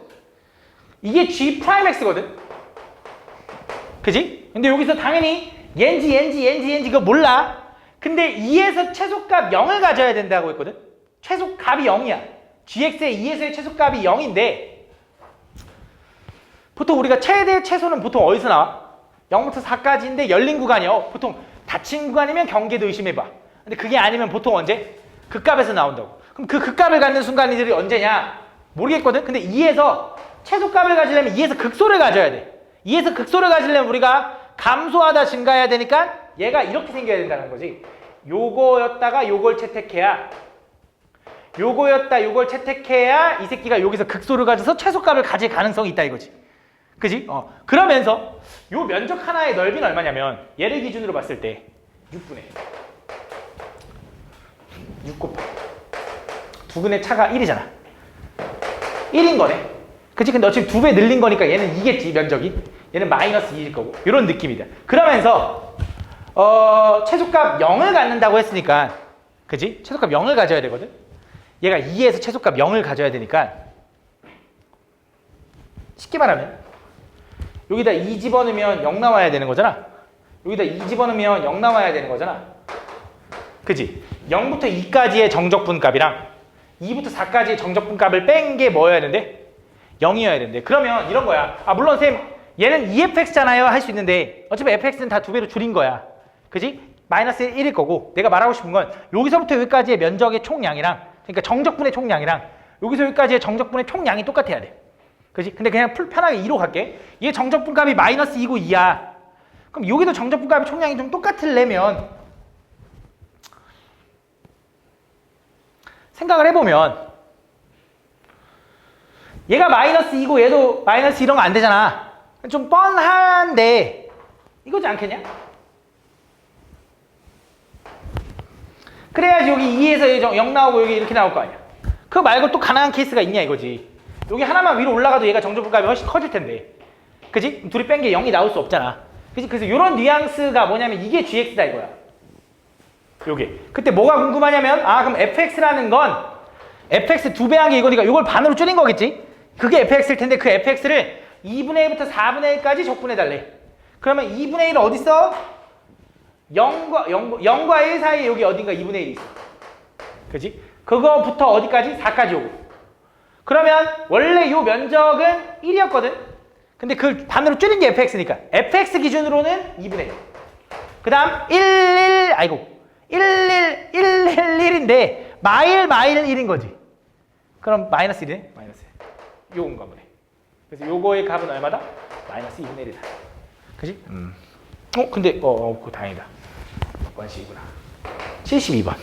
이게 g'x거든? 그지? 근데 여기서 당연히 옌지 그거 몰라. 근데 2에서 최소값 0을 가져야 된다고 했거든? 최소값이 0이야. gx의 2에서의 최소값이 0인데 보통 우리가 최대 최소는 보통 어디서 나와? 0부터 4까지인데 열린 구간이요. 보통 닫힌 구간이면 경계도 의심해봐. 근데 그게 아니면 보통 언제? 극값에서 나온다고. 그럼 그 극값을 갖는 순간이들이 언제냐? 모르겠거든? 근데 2에서 최소값을 가지려면 2에서 극소를 가져야 돼. 2에서 극소를 가지려면 우리가 감소하다 증가해야 되니까 얘가 이렇게 생겨야 된다는 거지. 요거였다가 요걸 채택해야 요거였다 요걸 채택해야 이 새끼가 여기서 극소를 가져서 최소값을 가질 가능성이 있다 이거지. 그지? 그러면서 요 면적 하나의 넓이는 얼마냐면 얘를 기준으로 봤을 때 6분의 6 곱하기 두 근의 차가 1이잖아. 1인 거네. 그치? 근데 어차피 2배 늘린 거니까 얘는 2겠지 면적이. 얘는 마이너스 2일 거고 이런 느낌이다. 그러면서 최소값 0을 갖는다고 했으니까 그치? 최소값 0을 가져야 되거든. 얘가 2에서 최소값 0을 가져야 되니까 쉽게 말하면 여기다 2 집어넣으면 0 나와야 되는 거잖아. 여기다 2 집어넣으면 0 나와야 되는 거잖아. 그치? 0부터 2까지의 정적분 값이랑 2부터 4까지의 정적분 값을 뺀 게 뭐여야 되는데? 0이어야 되는데. 그러면 이런 거야. 물론 쌤 얘는 2fx잖아요 할 수 있는데 어차피 fx는 다 2배로 줄인 거야. 그지? 마이너스 1일 거고 내가 말하고 싶은 건 여기서부터 여기까지의 면적의 총량이랑 그러니까 정적분의 총량이랑 여기서 여기까지의 정적분의 총량이 똑같아야 돼. 그지? 근데 그냥 편하게 2로 갈게. 얘 정적분 값이 마이너스 2고 2야. 그럼 여기도 정적분 값이 총량이 좀 똑같으려면 생각을 해보면 얘가 마이너스 2고 얘도 마이너스 이런 거 안 되잖아. 좀 뻔한데 이거지 않겠냐? 그래야지 여기 2에서 0 나오고 여기 이렇게 나올 거 아니야. 그거 말고 또 가능한 케이스가 있냐 이거지. 여기 하나만 위로 올라가도 얘가 정적분값이 훨씬 커질 텐데. 그지? 둘이 뺀 게 0이 나올 수 없잖아. 그지? 그래서 이런 뉘앙스가 뭐냐면 이게 gx다 이거야. 요게. 그때 뭐가 궁금하냐면 그럼 fx라는 건 fx 2배한 게 이거니까 이걸 반으로 줄인 거겠지? 그게 fx일 텐데 그 fx를 2분의 1부터 4분의 1까지 적분해달래. 그러면 2분의 1은 어디 있어? 0과 1 사이에 여기 어딘가 2분의 1이 있어. 그지? 그거부터 어디까지? 4까지 오고. 그러면 원래 요 면적은 1이었거든? 근데 그걸 반으로 줄인 게 fx니까 fx 기준으로는 2분의 1. 그 다음 111인데 마일 1인 거지. 그럼 마이너스 1이네? 마이너스 1. 요건 거네. 그래서 요거의 값은 얼마다? 마이너스 2분의 1이다. 그지? 근데 그거 다행이다. 원식이구나. 72번.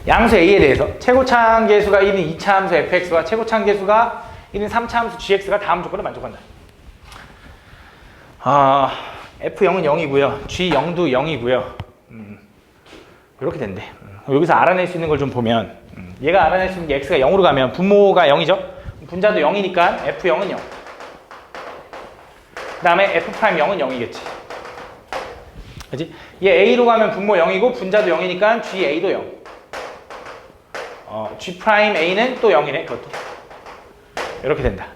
양수 A에 대해서 최고차항계수가 1인 2차 함수 fx와 최고차항계수가 1인 3차 함수 gx가 다음 조건을 만족한다. f0은 0이고요. g0도 0이고요. 이렇게 된대. 여기서 알아낼 수 있는 걸 좀 보면 얘가 알아낼 수 있는 게 x가 0으로 가면 분모가 0이죠. 분자도 0이니까 f0은 0. 그 다음에 f'0은 0이겠지. 그치? 얘 a로 가면 분모 0이고 분자도 0이니까 ga도 0. g'a는 또 0이네. 그것도. 이렇게 된다.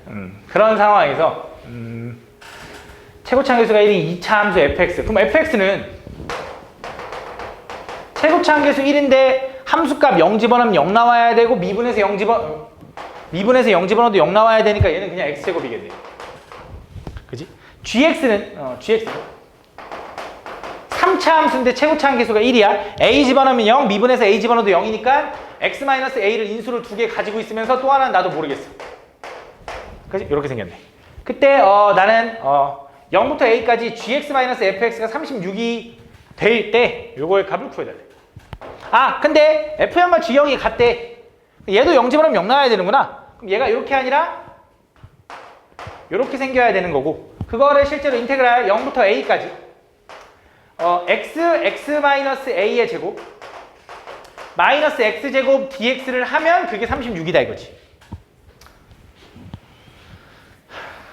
그런 상황에서 최고차항계수가 1인 2차 함수 fx. 그럼 fx는 최고차항계수 1인데 함수값 0 집어넣으면 0 나와야 되고 미분에서 0 집어넣어도 0 나와야 되니까 얘는 그냥 x제곱이겠네. 그지? gx는 3차 함수인데 최고차 함계수가 1이야. a 집어넣으면 0, 미분에서 a 집어넣어도 0이니까 x-a를 인수를 2개 가지고 있으면서 또 하나는 나도 모르겠어. 그지? 이렇게 생겼네. 그때 나는 0부터 a까지 gx-fx가 36이 될 때 요거의 값을 구해야 돼. 아 근데 f0과 g0이 같대. 얘도 0 집어넣으면 0 나와야 되는구나. 그럼 얘가 이렇게 아니라 이렇게 생겨야 되는 거고, 그거를 실제로 인테그랄 0부터 a까지 x-a의 제곱 마이너스 x제곱 dx를 하면 그게 36이다 이거지.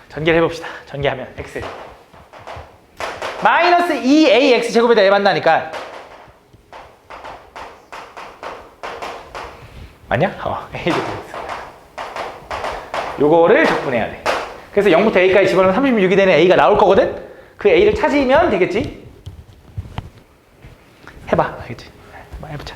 전개를 해봅시다. 전개하면 x 마이너스 2ax 제곱에다 얘 만나니까 맞냐? a 제곱 요거를 적분해야 돼. 그래서 0부터 a까지 집어넣으면 36이 되는 a가 나올 거거든? 그 a를 찾으면 되겠지? 해봐. 알겠지? 해보자.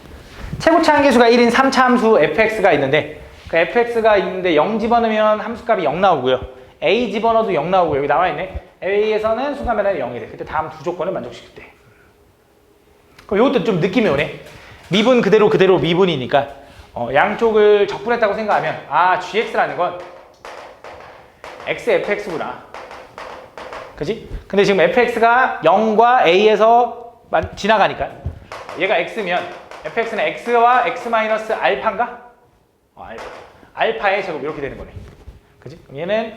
최고차 함계수가 1인 3차 함수 fx가 있는데, 그 fx가 있는데 0 집어넣으면 함수값이 0 나오고요. a 집어넣어도 0 나오고, 여기 나와있네. a에서는 순간 변화율이 0이 돼. 그때 다음 두 조건을 만족시킬 때. 그럼 이것도 좀 느낌이 오네. 미분 그대로 미분이니까 양쪽을 적분했다고 생각하면 아 gx라는 건 xfx구나. 그지? 근데 지금 fx가 0과 a에서 지나가니까 얘가 x면 fx는 x와 x-알파인가? 알파의 제곱 이렇게 되는 거네. 그지? 그럼 얘는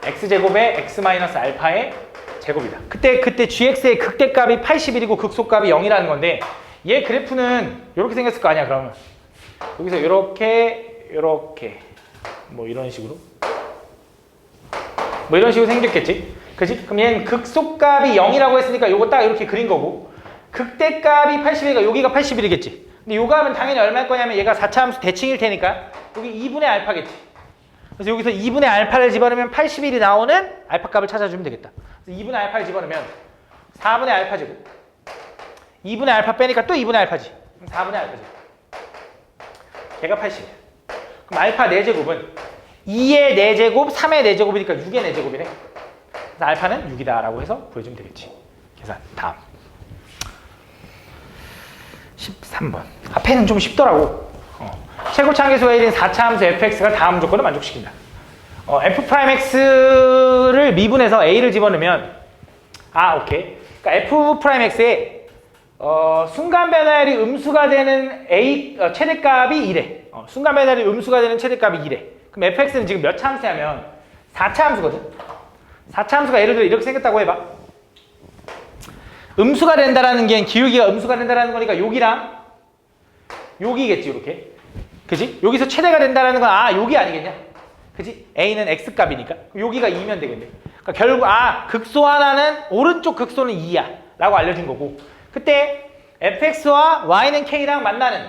x제곱에 x-알파의 제곱이다. 그때 gx의 극대값이 81이고 극소값이 0이라는 건데, 얘 그래프는 이렇게 생겼을 거 아니야. 그러면 여기서 이렇게 뭐 이런 식으로 생겼겠지. 그지? 그럼 얘는 극소값이 0이라고 했으니까 요거 딱 이렇게 그린 거고, 극대값이 81이니까 여기가 81이겠지. 근데 요거 하면 당연히 얼마일 거냐면 얘가 4차 함수 대칭일 테니까 여기 2분의 알파겠지. 그래서 여기서 2분의 알파를 집어넣으면 81이 나오는 알파 값을 찾아주면 되겠다. 그래서 2분의 알파를 집어넣으면 4분의 알파 제곱, 2분의 알파 빼니까 또 2분의 알파지. 그럼 4분의 알파 제곱. 걔가 80이야. 그럼 알파 4제곱은 2의 4제곱, 3의 4제곱이니까 6의 4제곱이네. 그래서 알파는 6이다 라고 해서 구해주면 되겠지. 계산. 다음 13번. 앞에는 좀 쉽더라고. 최고차 함계수가 1인 4차 함수 fx가 다음 조건을 만족시킨다. f'x를 미분해서 a를 집어넣으면 오케이. 그러니까 f'x에 순간 변화율이 음수가 되는 a 최대값이 2래. 순간 변화율이 음수가 되는 최대값이 2래. 그럼 fx는 지금 몇 차 함수냐면 4차 함수거든. 4차 함수가 예를 들어 이렇게 생겼다고 해봐. 음수가 된다라는 게 기울기가 음수가 된다라는 거니까 여기랑 여기겠지. 이렇게. 그지? 여기서 최대가 된다라는 건 여기 아니겠냐? 그지? a는 x값이니까 여기가 2면 되겠네. 그러니까 결국 극소 하나는 오른쪽 극소는 2야 라고 알려준 거고, 그때 fx와 y는 k랑 만나는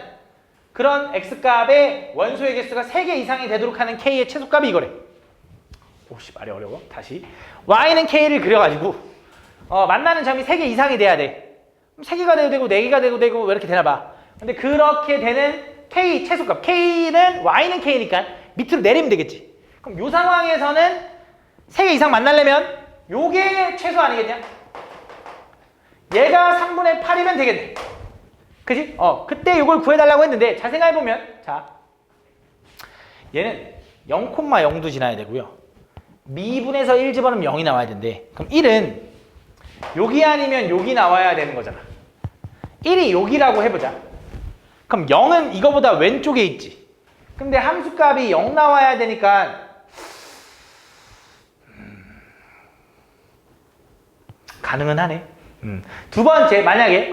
그런 x값의 원소의 개수가 3개 이상이 되도록 하는 k의 최소값이 이거래. 오씨 말이 어려워. 다시 y는 k를 그려가지고 만나는 점이 3개 이상이 돼야 돼. 3개가 돼도 되고 4개가 돼도 되고 왜 이렇게 되나 봐. 근데 그렇게 되는 k 최소값, k는 y는 k니까 밑으로 내리면 되겠지. 그럼 이 상황에서는 3개 이상 만나려면 요게 최소 아니겠냐? 얘가 3분의 8이면 되겠네. 그지? 그때 요걸 구해달라고 했는데 잘 생각해보면, 자, 얘는 0,0도 지나야 되고요. 미분에서 1 집어넣으면 0이 나와야 된대. 그럼 1은 여기 아니면 여기 나와야 되는 거잖아. 1이 여기라고 해보자. 그럼 0은 이거보다 왼쪽에 있지. 근데 함수값이 0 나와야 되니까 가능은 하네. 두 번째, 만약에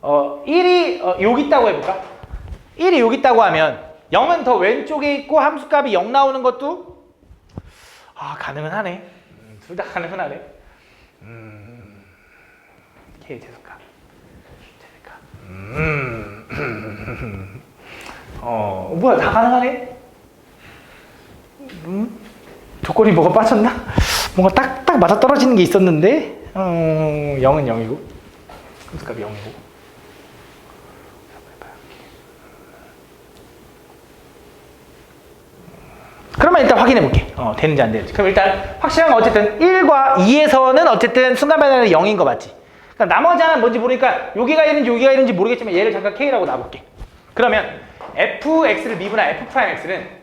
1이 여기 있다고 해볼까? 1이 여기 있다고 하면 0은 더 왼쪽에 있고 함수값이 0 나오는 것도 가능은 하네. 둘 다 가능은 하네. K 최소값. 뭐야, 다 가능하네? 조건이 뭐가 빠졌나? 뭔가 딱딱 맞아 떨어지는 게 있었는데, 0은 0이고, 함수값이 0이고. 그러면 일단 확인해 볼게. 되는지 안 되는지. 그럼 일단 확실한 건 어쨌든 1과 2에서는 어쨌든 순간 변화는 0인 거 맞지? 그럼 나머지 하나는 뭔지 모르니까 여기가 1인지 여기가 1인지 모르겠지만 얘를 잠깐 K라고 놔볼게. 그러면 fx를 미분한 f'x는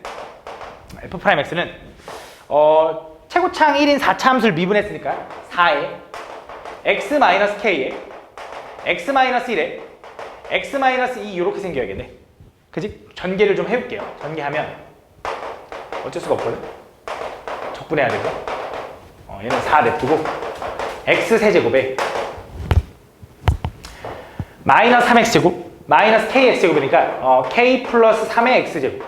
최고창 1인 4차 함수를 미분했으니까 4에 x-k에 x-1에 x-2 이렇게 생겨야겠네. 그지? 전개를 좀 해볼게요. 전개하면 어쩔 수가 없거든. 적분해야 되고 얘는 4 냅두고 x 세제곱에 마이너스 3x제곱 마이너스 kx제곱이니까 k 플러스 3의 x제곱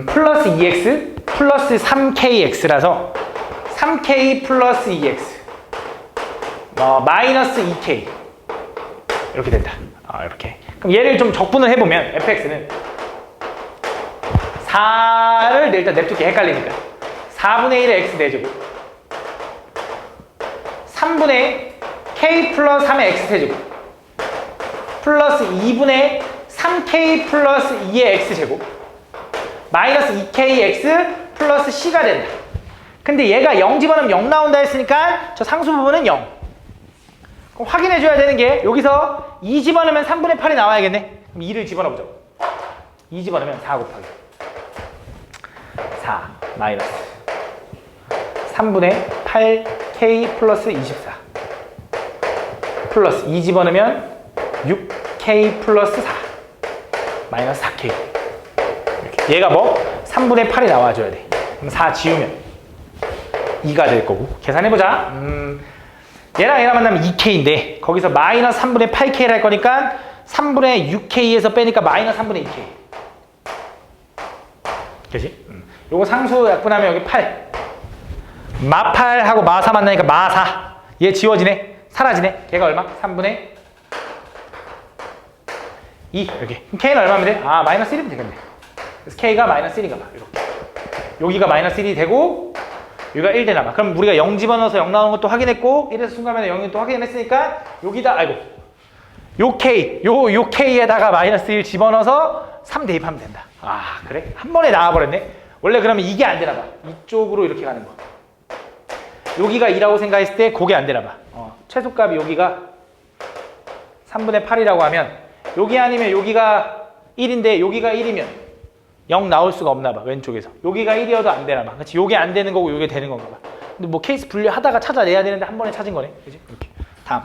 플러스 2x 플러스 3kx라서 3k 플러스 2x 마이너스 2k 이렇게 된다. 이렇게. 그럼 얘를 좀 적분을 해보면 fx는 4를 일단 냅둘게. 헷갈리니까 4분의 1의 x 4제곱 3분의 k 플러스 3의 x 세제곱 플러스 2분의 3k 플러스 2의 x제곱 마이너스 2kx 플러스 c가 된다. 근데 얘가 0 집어넣으면 0 나온다 했으니까 저 상수 부분은 0. 그럼 확인해줘야 되는 게 여기서 2 집어넣으면 3분의 8이 나와야겠네. 그럼 2를 집어넣어보자. 2 집어넣으면 4 곱하기 4 마이너스 3분의 8k 플러스 24 플러스 2 집어넣으면 6k 플러스 4 마이너스 4k 이렇게. 얘가 뭐? 3분의 8이 나와줘야 돼. 그럼 4 지우면 2가 될 거고 계산해보자. 얘랑 얘랑 만나면 2k인데 거기서 마이너스 3분의 8k를 할 거니까 3분의 6k에서 빼니까 마이너스 3분의 2k 그치? 요거 상수 약분하면 여기 8 마8하고 마4 만나니까 마4 얘 지워지네. 사라지네. 걔가 얼마? 3분의 2 이렇게. 그럼 k는 얼마면 돼? 마이너스 1이면 되겠네. 그래서 k가 마이너스 1인가 봐. 이렇게. 여기가 마이너스 1이 되고 여기가 1 되나 봐. 그럼 우리가 0 집어넣어서 0 나오는 것도 확인했고 1에서 순간변화 0이 또 확인했으니까 여기다 요 k에다가 마이너스 1 집어넣어서 3 대입하면 된다. 그래? 한 번에 나와버렸네. 원래 그러면 이게 안 되나 봐. 이쪽으로 이렇게 가는 거. 여기가 2라고 생각했을 때 그게 안 되나 봐. 최소값이 여기가 3분의 8이라고 하면 여기 아니면 여기가 1인데 여기가 1이면 0 나올 수가 없나 봐. 왼쪽에서. 여기가 1이어도 안 되나 봐. 그렇지? 요게 안 되는 거고 요게 되는 건가 봐. 근데 뭐 케이스 분류하다가 찾아내야 되는데 한 번에 찾은 거네. 그지? 이렇게. 다음.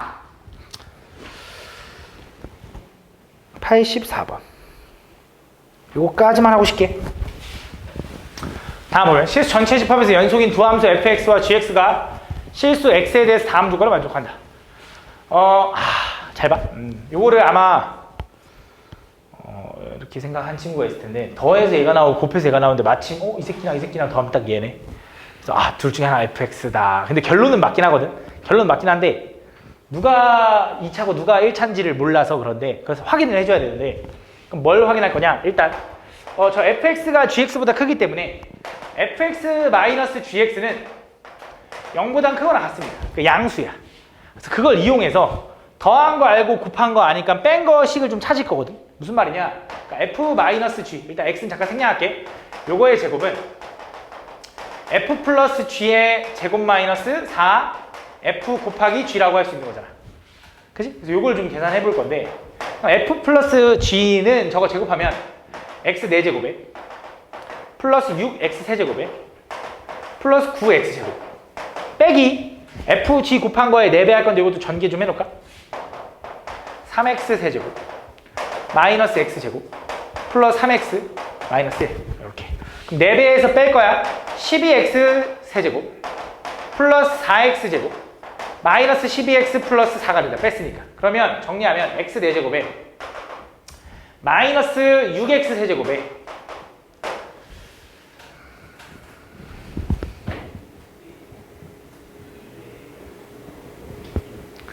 84번. 요거까지만 하고 싶게. 다음 보면 실수 전체 집합에서 연속인 두 함수 fx와 gx가 실수 x에 대해서 다음 조건을 만족한다. 잘 봐. 요거를 아마 이렇게 생각한 친구가 있을 텐데 더해서 얘가 나오고 곱해서 얘가 나오는데 마침 이 새끼랑 더하면 딱 얘네. 그래서 둘 중에 하나 fx다. 근데 결론은 맞긴 하거든. 결론은 맞긴 한데 누가 2차고 누가 1차인지를 몰라서 그런데 그래서 확인을 해줘야 되는데 그럼 뭘 확인할 거냐? 일단 저 fx가 gx보다 크기 때문에 fx-gx는 0보단 크거나 같습니다. 그 양수야. 그래서 그걸 이용해서 더한 거 알고 곱한 거 아니까 뺀 거 식을 좀 찾을 거거든. 무슨 말이냐? 그러니까 f-g 일단 x는 잠깐 생략할게. 요거의 제곱은 f 플러스 g의 제곱 마이너스 4 f 곱하기 g라고 할 수 있는 거잖아. 그치? 그래서 요걸 좀 계산해 볼 건데 f 플러스 g는 저거 제곱하면 x 4제곱에 플러스 6x 세제곱에 플러스 9x 제곱 빼기 fg 곱한 거에 4배 할 건데 이것도 전개 좀 해놓을까? 3x 세제곱 마이너스 x제곱 플러스 3x 마이너스 1 이렇게. 그럼 4배에서 뺄 거야. 12x 세제곱 플러스 4x 제곱 마이너스 12x 플러스 4가 된다. 뺐으니까. 그러면 정리하면 x 4제곱에 마이너스 6x 세제곱에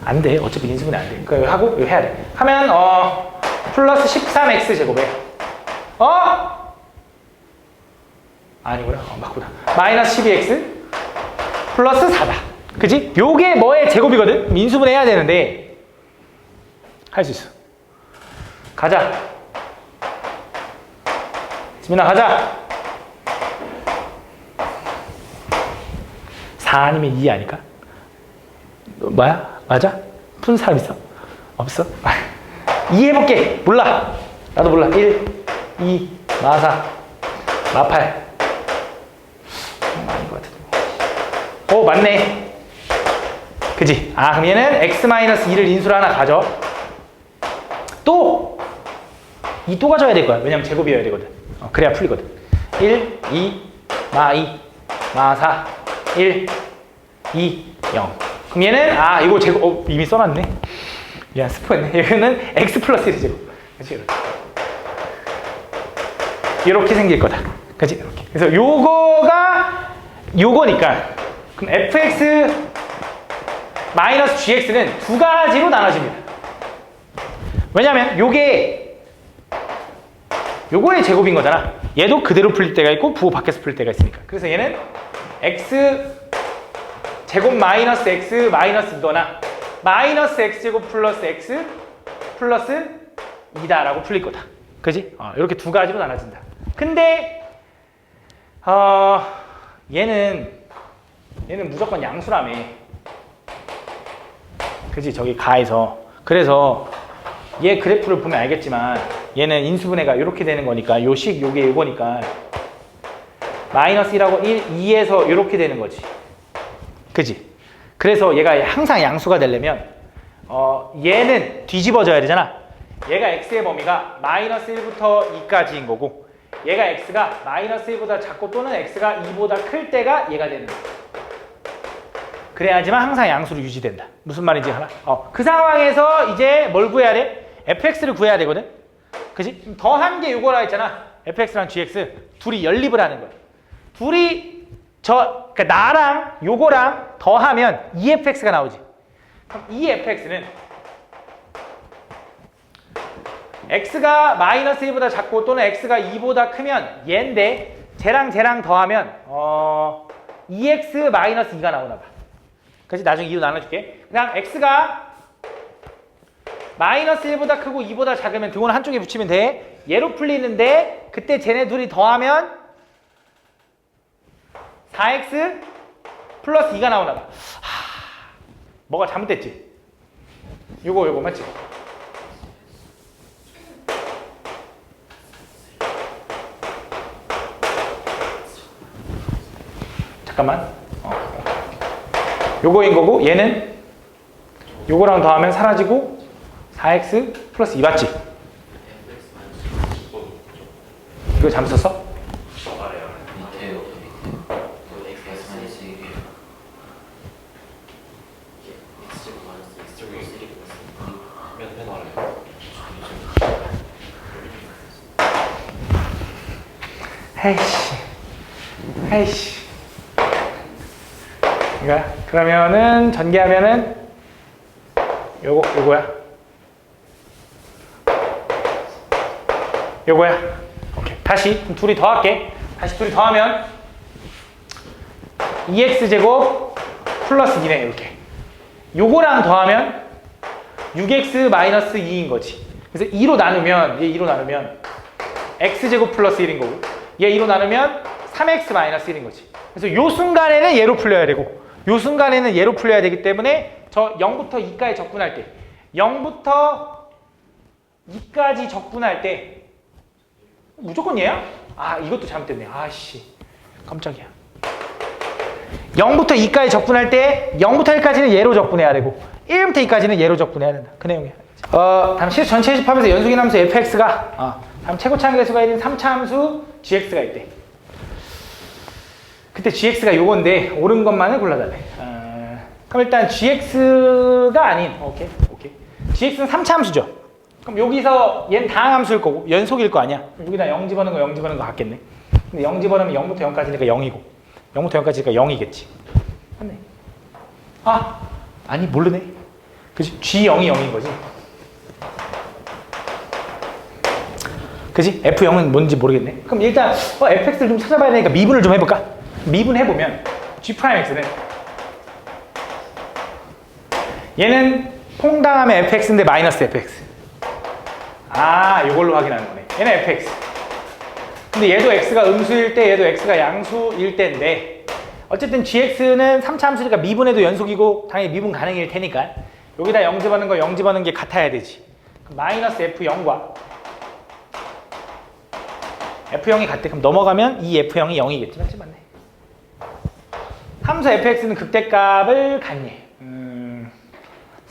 안 돼. 어차피 인수분해 안 돼. 그러니까 이거 하고 이거 해야 돼. 하면 플러스 13x 제곱에 아니구나. 맞구나. 마이너스 12x 플러스 4다. 그치? 요게 뭐의 제곱이거든? 민수분해 해야 되는데 할 수 있어. 가자. 지민아 가자. 4 아니면 2 아닐까? 뭐야? 맞아? 푼 사람 있어? 없어? 2 해볼게. 몰라. 나도 몰라. 1, 2, 마 4, 마 8. 아닌 것 같은데. 오, 맞네. 그지? 아, 그럼 얘는 x-2를 인수로 하나 가져. 또! 2 또 가져야 될 거야. 왜냐면 제곱이어야 되거든. 그래야 풀리거든. 1, 2, 마 2, 마 4, 1, 2, 0. 그럼 얘는, 아, 이거 제곱, 이미 써놨네. 미안, 스포했네. 얘는 x 플러스 1 제곱. 그치? 이렇게 생길 거다. 그치? 이렇게. 그래서 요거니까. 그럼 fx 마이너스 gx는 두 가지로 나눠집니다. 왜냐면 요거의 제곱인 거잖아. 얘도 그대로 풀릴 때가 있고 부호 밖에서 풀릴 때가 있으니까. 그래서 얘는 x 제곱 마이너스 x 마이너스 2거나 마이너스 x 제곱 플러스 x 플러스 2다라고 풀릴 거다. 그지? 이렇게 두 가지로 나눠진다. 근데 얘는 무조건 양수라며. 그지? 저기 가에서. 그래서 얘 그래프를 보면 알겠지만 얘는 인수분해가 이렇게 되는 거니까 요게 이거니까 마이너스 1하고 1, 2에서 이렇게 되는 거지. 그지? 그래서 얘가 항상 양수가 되려면 얘는 뒤집어져야 되잖아. 얘가 x의 범위가 마이너스 1부터 2까지인 거고 얘가 x가 마이너스 1보다 작고 또는 x가 2보다 클 때가 얘가 되는 거야. 그래야지만 항상 양수로 유지된다. 무슨 말인지 알아? 그 상황에서 이제 뭘 구해야 돼? fx를 구해야 되거든? 그지? 더한 게 요거라 했잖아. fx랑 gx. 둘이 연립을 하는 거야. 둘이 그러니까 나랑 요거랑 더하면 2fx가 나오지. 그럼 2fx는 x가 마이너스 1보다 작고 또는 x가 2보다 크면 얘인데 쟤랑 더하면 2x 마이너스 2가 나오나 봐. 그치? 나중에 2로 나눠줄게. 그냥 x가 마이너스 1보다 크고 2보다 작으면 등호는 한쪽에 붙이면 돼. 얘로 풀리는데 그때 쟤네 둘이 더하면 4x 플러스 2가 나오나 봐. 뭐가 잘못됐지? 요거 맞지? 잠깐만. 요거인 거고 얘는 요거랑 더하면 사라지고 4x 플러스 2 맞지? 이거 잘못 썼어? 밑에요. x 마이너스 1이에요. x 제곱 마이너스 x 제곱 플러스 1이 맨 아래요. 헤이씨. 그러면은 전개하면은 요거야. 오케이. 다시 둘이 더할게. 다시 둘이 더하면 2x 제곱 플러스 2네. 이렇게. 요거랑 더하면 6x 마이너스 2인 거지. 그래서 2로 나누면 얘 2로 나누면 x 제곱 플러스 1인 거고 얘 2로 나누면 3x 마이너스 1인 거지. 그래서 요 순간에는 얘로 풀려야 되고 요 순간에는 얘로 풀려야 되기 때문에 저 0부터 2까지 적분할 때 0부터 2까지 적분할 때 무조건 얘야? 이것도 잘못됐네. 깜짝이야. 0부터 2까지 적분할 때 0부터 1까지는 얘로 적분해야 되고 1부터 2까지는 얘로 적분해야 된다. 그 내용이야. 다음 전체 집합에서 연속인 함수 fx가 다음 최고차항 계수가 1인 3차 함수 gx가 있대. 그때 gx가 요건데 옳은 것만을 골라달래. 그럼 일단 gx가 아닌 오케이. gx는 3차 함수죠. 그럼 여기서 얘는 다항 함수일 거고 연속일 거 아니야. 여기다 0 집어넣은 거 0 집어넣은 거 같겠네. 근데 0 집어넣으면 0부터 0까지니까 0이고 0부터 0까지니까 0이겠지. 맞네. 아니 모르네. 그치? G0이 0인 거지. 그치? F0은 뭔지 모르겠네. 그럼 일단 fx를 좀 찾아봐야 되니까 미분을 좀 해볼까? 미분해보면 G'X는 얘는 퐁당하면 fx인데 마이너스 fx. 요걸로 확인하는 거네. 얘는 fx. 근데 얘도 x가 음수일 때 얘도 x가 양수일 때인데 어쨌든 gx는 3차 함수니까 미분해도 연속이고 당연히 미분 가능일 테니까 여기다 0 집어넣은 거 0 집어넣은 게 같아야 되지. 그럼 마이너스 f0과 f0이 같대. 그럼 넘어가면 이 f0이 0이겠지. 맞지? 맞네. 함수 fx는 극대값을 갖니?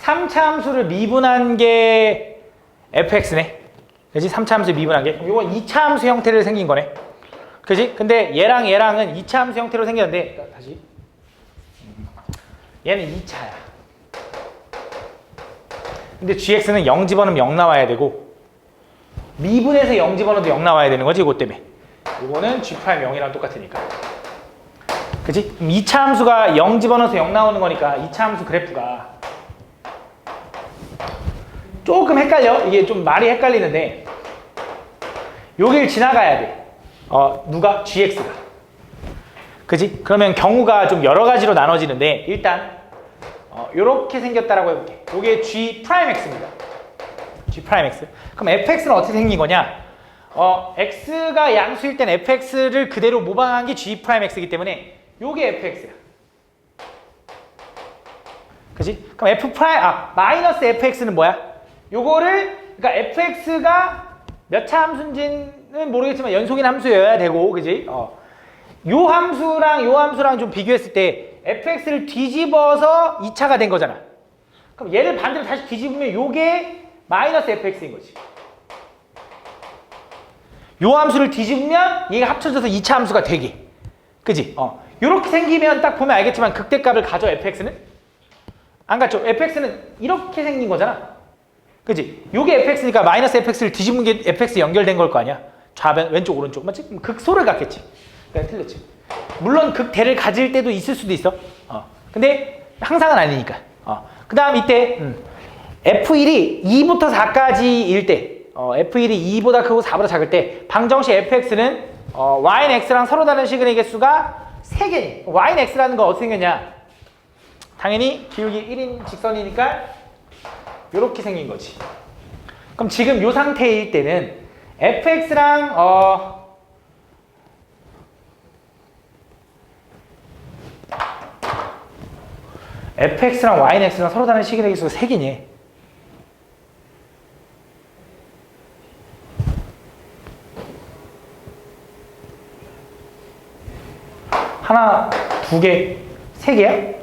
3차 함수를 미분한 게 fx네. 그지? 3차 함수 미분한 게. 이건 2차 함수 형태로 생긴 거네. 그지? 근데 얘랑 얘랑은 2차 함수 형태로 생겼는데 다시 얘는 2차야. 근데 gx는 0 집어넣으면 0 나와야 되고 미분해서 0 집어넣어도 0 나와야 되는 거지. 이것 때문에. 이거는 g'0이랑 똑같으니까. 그지? 그럼 2차 함수가 0 집어넣어서 0 나오는 거니까 2차 함수 그래프가 조금 헷갈려. 이게 좀 말이 헷갈리는데 여길 지나가야 돼. 누가? gx가. 그지? 그러면 경우가 좀 여러 가지로 나눠지는데 일단 요렇게 생겼다라고 해볼게. 요게 g'x입니다. g'x. 그럼 fx는 어떻게 생긴 거냐? x가 양수일 땐 fx를 그대로 모방한 게 g'x이기 때문에 요게 fx야. 그지? 그럼 마이너스 fx는 뭐야? 요거를, 그러니까 fx가 몇 차 함수인지는 모르겠지만 연속인 함수여야 되고, 그지? 요 함수랑 좀 비교했을 때 fx를 뒤집어서 2차가 된 거잖아. 그럼 얘를 반대로 다시 뒤집으면 요게 마이너스 fx인 거지. 요 함수를 뒤집으면 얘가 합쳐져서 2차 함수가 되게. 그지? 요렇게 생기면 딱 보면 알겠지만 극대값을 가져 fx는? 안 갔죠? fx는 이렇게 생긴 거잖아. 그지? 요게 fx니까 마이너스 fx를 뒤집은 게 fx 연결된 걸 거 아니야? 좌변, 왼쪽, 오른쪽. 맞지? 그럼 극소를 갖겠지. 그냥 틀렸지. 물론 극대를 가질 때도 있을 수도 있어. 근데 항상은 아니니까. 그 다음 이때 f1이 2부터 4까지일 때 f1이 2보다 크고 4보다 작을 때 방정식 fx는 y는 x랑 서로 다른 시그널 개수가 3개니. y는 x라는 거 어떻게 생겼냐? 당연히 기울기 1인 직선이니까 이렇게 생긴 거지. 그럼 지금 이 상태일 때는 fx랑 fx랑 y는 x랑 서로 다른 시그널 개수가 3개니. 하나, 두 개, 세 개야?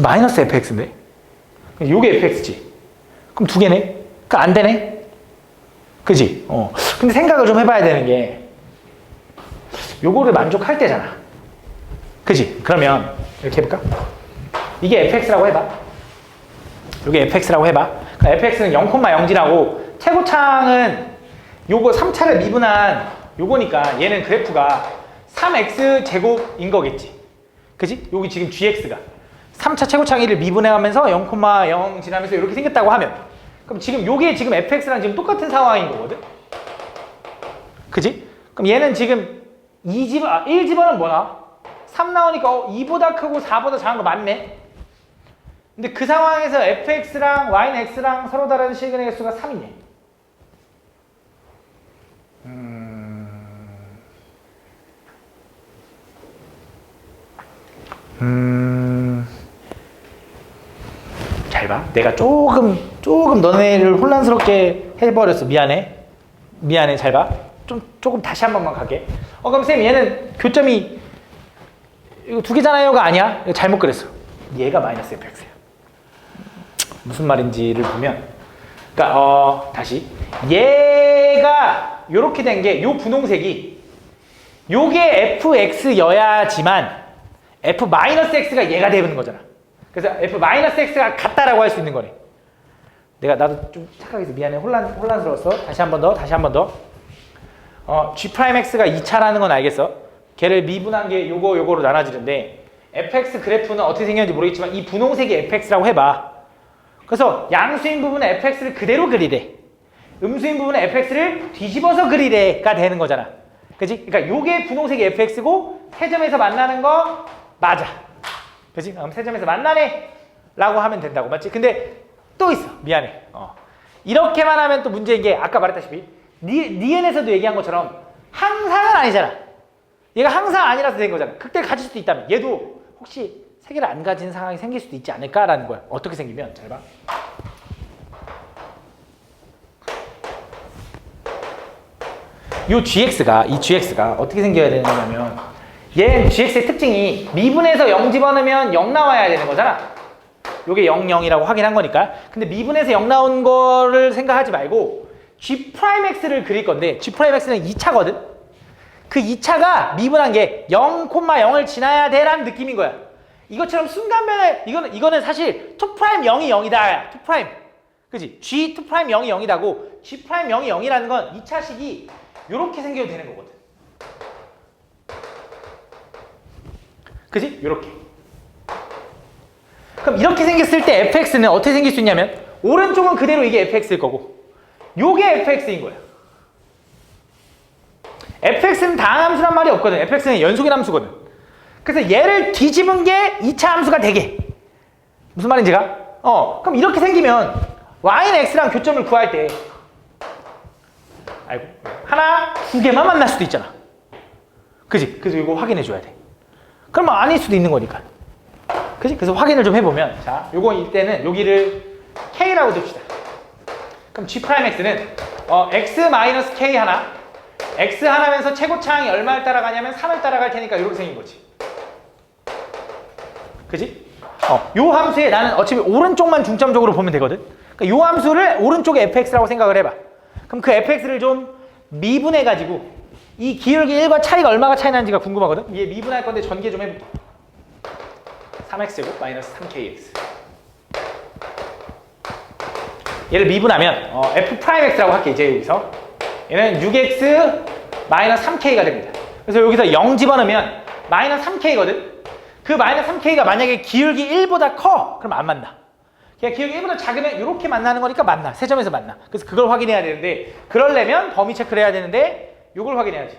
마이너스 fx인데? 요게 fx지. 그럼 두 개네? 그러니까 안 되네? 그지? 근데 생각을 좀 해봐야 되는 게 요거를 만족할 때잖아. 그지? 그러면 이렇게 해볼까? 이게 fx라고 해봐. 요게 fx라고 해봐. 그러니까 fx는 0,0 지나고 최고창은 요거 3차를 미분한 요거니까 얘는 그래프가 3x 제곱인 거겠지. 그지? 여기 지금 gx가 3차 최고창 1을 미분해가면서 0,0 지나면서 이렇게 생겼다고 하면 그럼 지금 요게 지금 fx랑 지금 똑같은 상황인 거거든? 그지? 그럼 얘는 지금 1집어는 뭐나? 3 나오니까 2보다 크고 4보다 작은 거 맞네? 근데 그 상황에서 fx랑 y는 x랑 서로 다른 시그널 개수가 3이네. 잘 봐. 내가 조금 너네를 혼란스럽게 해버렸어. 미안해. 잘 봐. 조금 다시 한 번만 갈게. 그럼 쌤 얘는 교점이 이거 두 개잖아요가 아니야? 이거 잘못 그랬어. 얘가 마이너스 fx야. 무슨 말인지를 보면, 그러니까 다시 얘가 요렇게 된 게 요 분홍색이 요게 fx여야지만 f-x가 얘가 되는 거잖아. 그래서 f-x가 같다라고 할 수 있는 거네. 나도 좀 착각해서 미안해. 혼란스러웠어. 다시 한 번 더. g'x가 2차라는 건 알겠어. 걔를 미분한 게 요거로 나눠지는데 fx 그래프는 어떻게 생겼는지 모르겠지만 이 분홍색이 fx라고 해봐. 그래서 양수인 부분에 fx를 그대로 그리래. 음수인 부분에 fx를 뒤집어서 그리래가 되는 거잖아. 그치? 그러니까 요게 분홍색이 fx고 세 점에서 만나는 거 맞아. 그치? 그럼 세 점에서 만나네 라고 하면 된다고. 맞지? 근데 또 있어. 미안해. 이렇게만 하면 또 문제인 게 아까 말했다시피 니은에서도 얘기한 것처럼 항상은 아니잖아. 얘가 항상 아니라서 된 거잖아. 극대를 가질 수도 있다면 얘도 혹시 세 개를 안 가진 상황이 생길 수도 있지 않을까라는 거야. 어떻게 생기면 잘 봐. 이 GX가 어떻게 생겨야 되냐면 얘 GX의 특징이 미분에서 0 집어넣으면 0 나와야 되는 거잖아. 요게 0, 0이라고 확인한 거니까. 근데 미분에서 0 나온 거를 생각하지 말고 G'X를 그릴 건데 G'X는 2차거든. 그 2차가 미분한 게 0, 0을 지나야 돼라는 느낌인 거야. 이것처럼 순간변을 이거는 사실 2', 0이 0이다. 2'. 그지? G, 2', 0이 0이다고 G', 0이 0이라는 건 2차식이 요렇게 생겨도 되는 거거든. 그지? 요렇게. 그럼 이렇게 생겼을 때 fx는 어떻게 생길 수 있냐면 오른쪽은 그대로 이게 fx일 거고 요게 fx인 거야. fx는 다항함수란 말이 없거든. fx는 연속인 함수거든. 그래서 얘를 뒤집은 게 2차 함수가 되게. 무슨 말인지가? 그럼 이렇게 생기면 y는 x랑 교점을 구할 때 하나, 두 개만 만날 수도 있잖아. 그지? 그래서 이거 확인해 줘야 돼. 그러면 아닐 수도 있는 거니까. 그지? 그래서 확인을 좀 해보면 자, 요거 이때는 여기를 k라고 둡시다. 그럼 G'X는 x-k 하나 x 하나면서 최고차항이 얼마를 따라가냐면 3을 따라갈 테니까 이렇게 생긴 거지. 그지? 요 함수에 나는 어차피 오른쪽만 중점적으로 보면 되거든. 그러니까 요 함수를 오른쪽에 fx라고 생각을 해봐. 그럼 그 fx를 좀 미분해가지고 이 기울기 1과 차이가 얼마가 차이 나는지가 궁금하거든. 얘 미분할 건데 전개 좀 해볼게. 3x제곱 마이너스 3kx. 얘를 미분하면 f'x라고 할게. 이제 여기서 얘는 6x 마이너스 3k가 됩니다. 그래서 여기서 0 집어넣으면 마이너스 3k거든. 그 마이너스 3k가 만약에 기울기 1보다 커 그럼 안 만나. 그냥 기울기 1보다 작으면 이렇게 만나는 거니까 만나. 세 점에서 만나. 그래서 그걸 확인해야 되는데 그러려면 범위 체크를 해야 되는데 요걸 확인해야지.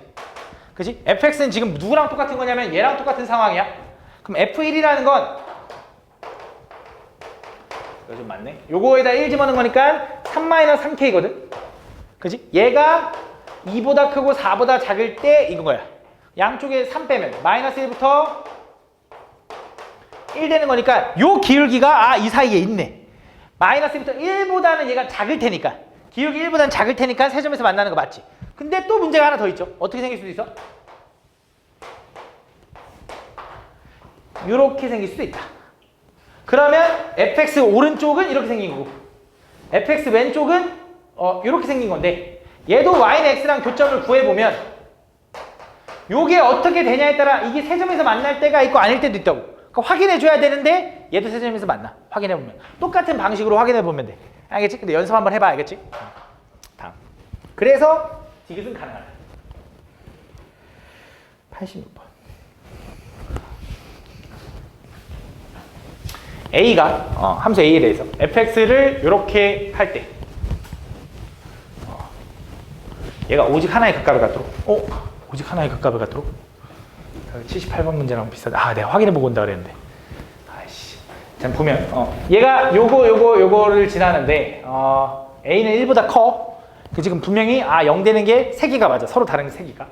그치? fx는 지금 누구랑 똑같은 거냐면 얘랑 똑같은 상황이야. 그럼 f1이라는 건 이거 좀 맞네. 요거에다 1 집어넣은 거니까 3-3k거든. 그치? 얘가 2보다 크고 4보다 작을 때 이건 거야. 양쪽에 3 빼면 마이너스 1부터 1 되는 거니까 요 기울기가 이 사이에 있네. 마이너스 1부터 1보다는 얘가 작을 테니까 기울기 1보다는 작을 테니까 세 점에서 만나는 거 맞지? 근데 또 문제가 하나 더 있죠. 어떻게 생길 수도 있어? 요렇게 생길 수도 있다. 그러면 fx 오른쪽은 이렇게 생긴 거고 fx 왼쪽은 이렇게 생긴 건데 얘도 y는 x랑 교점을 구해보면 요게 어떻게 되냐에 따라 이게 세 점에서 만날 때가 있고 아닐 때도 있다고. 그러니까 확인해줘야 되는데 얘도 세 점에서 만나. 확인해보면 똑같은 방식으로 확인해보면 돼. 알겠지? 근데 연습 한번 해봐. 알겠지? 다음. 그래서 디귿은 가능하다. 86번. A가 함수 A에 대해서 fx를 이렇게 할 때 얘가 오직 하나의 극값을 갖도록 오직 하나의 극값을 갖도록 78번 문제랑 비슷하다. 내가 확인해보고 온다 그랬는데 아이씨. 자 보면 얘가 요거를 지나는데 A는 1보다 커. 그 지금 분명히 0 되는 게 3개가 맞아. 서로 다른 게 3개가.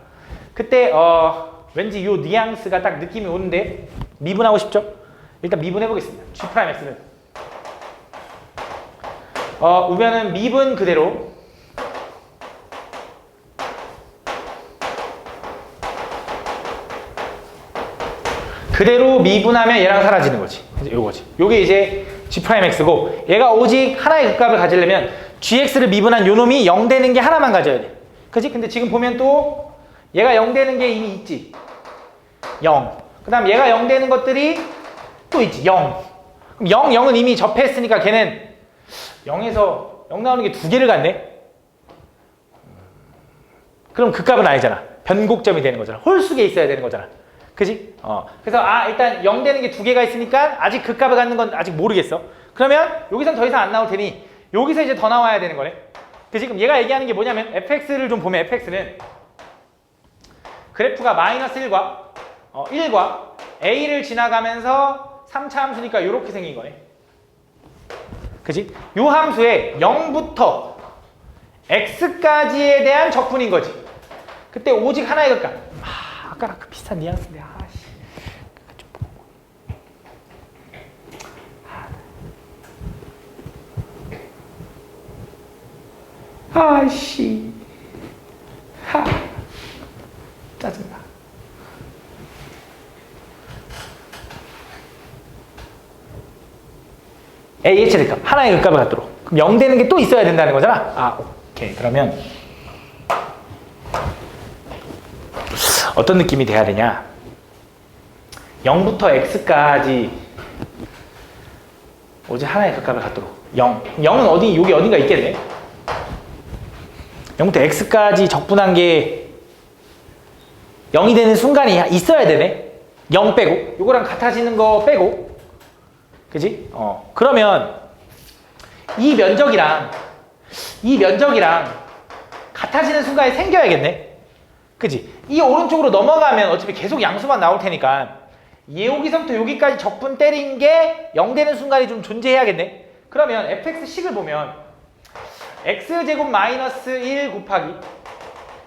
그때 왠지 요 뉘앙스가 딱 느낌이 오는데 미분하고 싶죠? 일단 미분해 보겠습니다. G'X는 우변은 미분 그대로 미분하면 얘랑 사라지는 거지. 요거지. 요게 이제 G'X고 얘가 오직 하나의 극값을 가지려면 Gx를 미분한 요 놈이 0 되는 게 하나만 가져야 돼. 그치? 근데 지금 보면 또 얘가 0 되는 게 이미 있지. 0. 그 다음 얘가 0 되는 것들이 또 있지. 0. 그럼 0, 0은 이미 접했으니까 걔는 0에서 0 나오는 게 2개를 갖네. 그럼 극값은 아니잖아. 변곡점이 되는 거잖아. 홀수에 있어야 되는 거잖아. 그지? 그래서 일단 0 되는 게 2개가 있으니까 아직 극값을 갖는 건 아직 모르겠어. 그러면 여기선 더 이상 안 나올 테니 여기서 이제 더 나와야 되는 거네. 그지? 그럼 얘가 얘기하는 게 뭐냐면 fx를 좀 보면 fx는 그래프가 마이너스 1과 a를 지나가면서 3차 함수니까 이렇게 생긴 거네. 그지? 요 함수에 0부터 x까지에 대한 적분인 거지. 그때 오직 하나의 극값. 아까랑 그 비슷한 뉘앙스인데. 아씨. 짜증나. A의 최대값 하나의 극값을 갖도록. 그럼 0 되는 게 또 있어야 된다는 거잖아. 오케이. 그러면 어떤 느낌이 돼야 되냐? 0부터 x까지 오직 하나의 극값을 갖도록. 0은 어디, 여기 어딘가 있겠네. 0부터 x까지 적분한 게 0이 되는 순간이 있어야 되네. 0 빼고, 요거랑 같아지는 거 빼고, 그지? 그러면 이 면적이랑 같아지는 순간이 생겨야겠네. 그지? 이 오른쪽으로 넘어가면 어차피 계속 양수만 나올 테니까 여기서부터 여기까지 적분 때린 게 0 되는 순간이 좀 존재해야겠네. 그러면 fx식을 보면 x제곱 마이너스 1 곱하기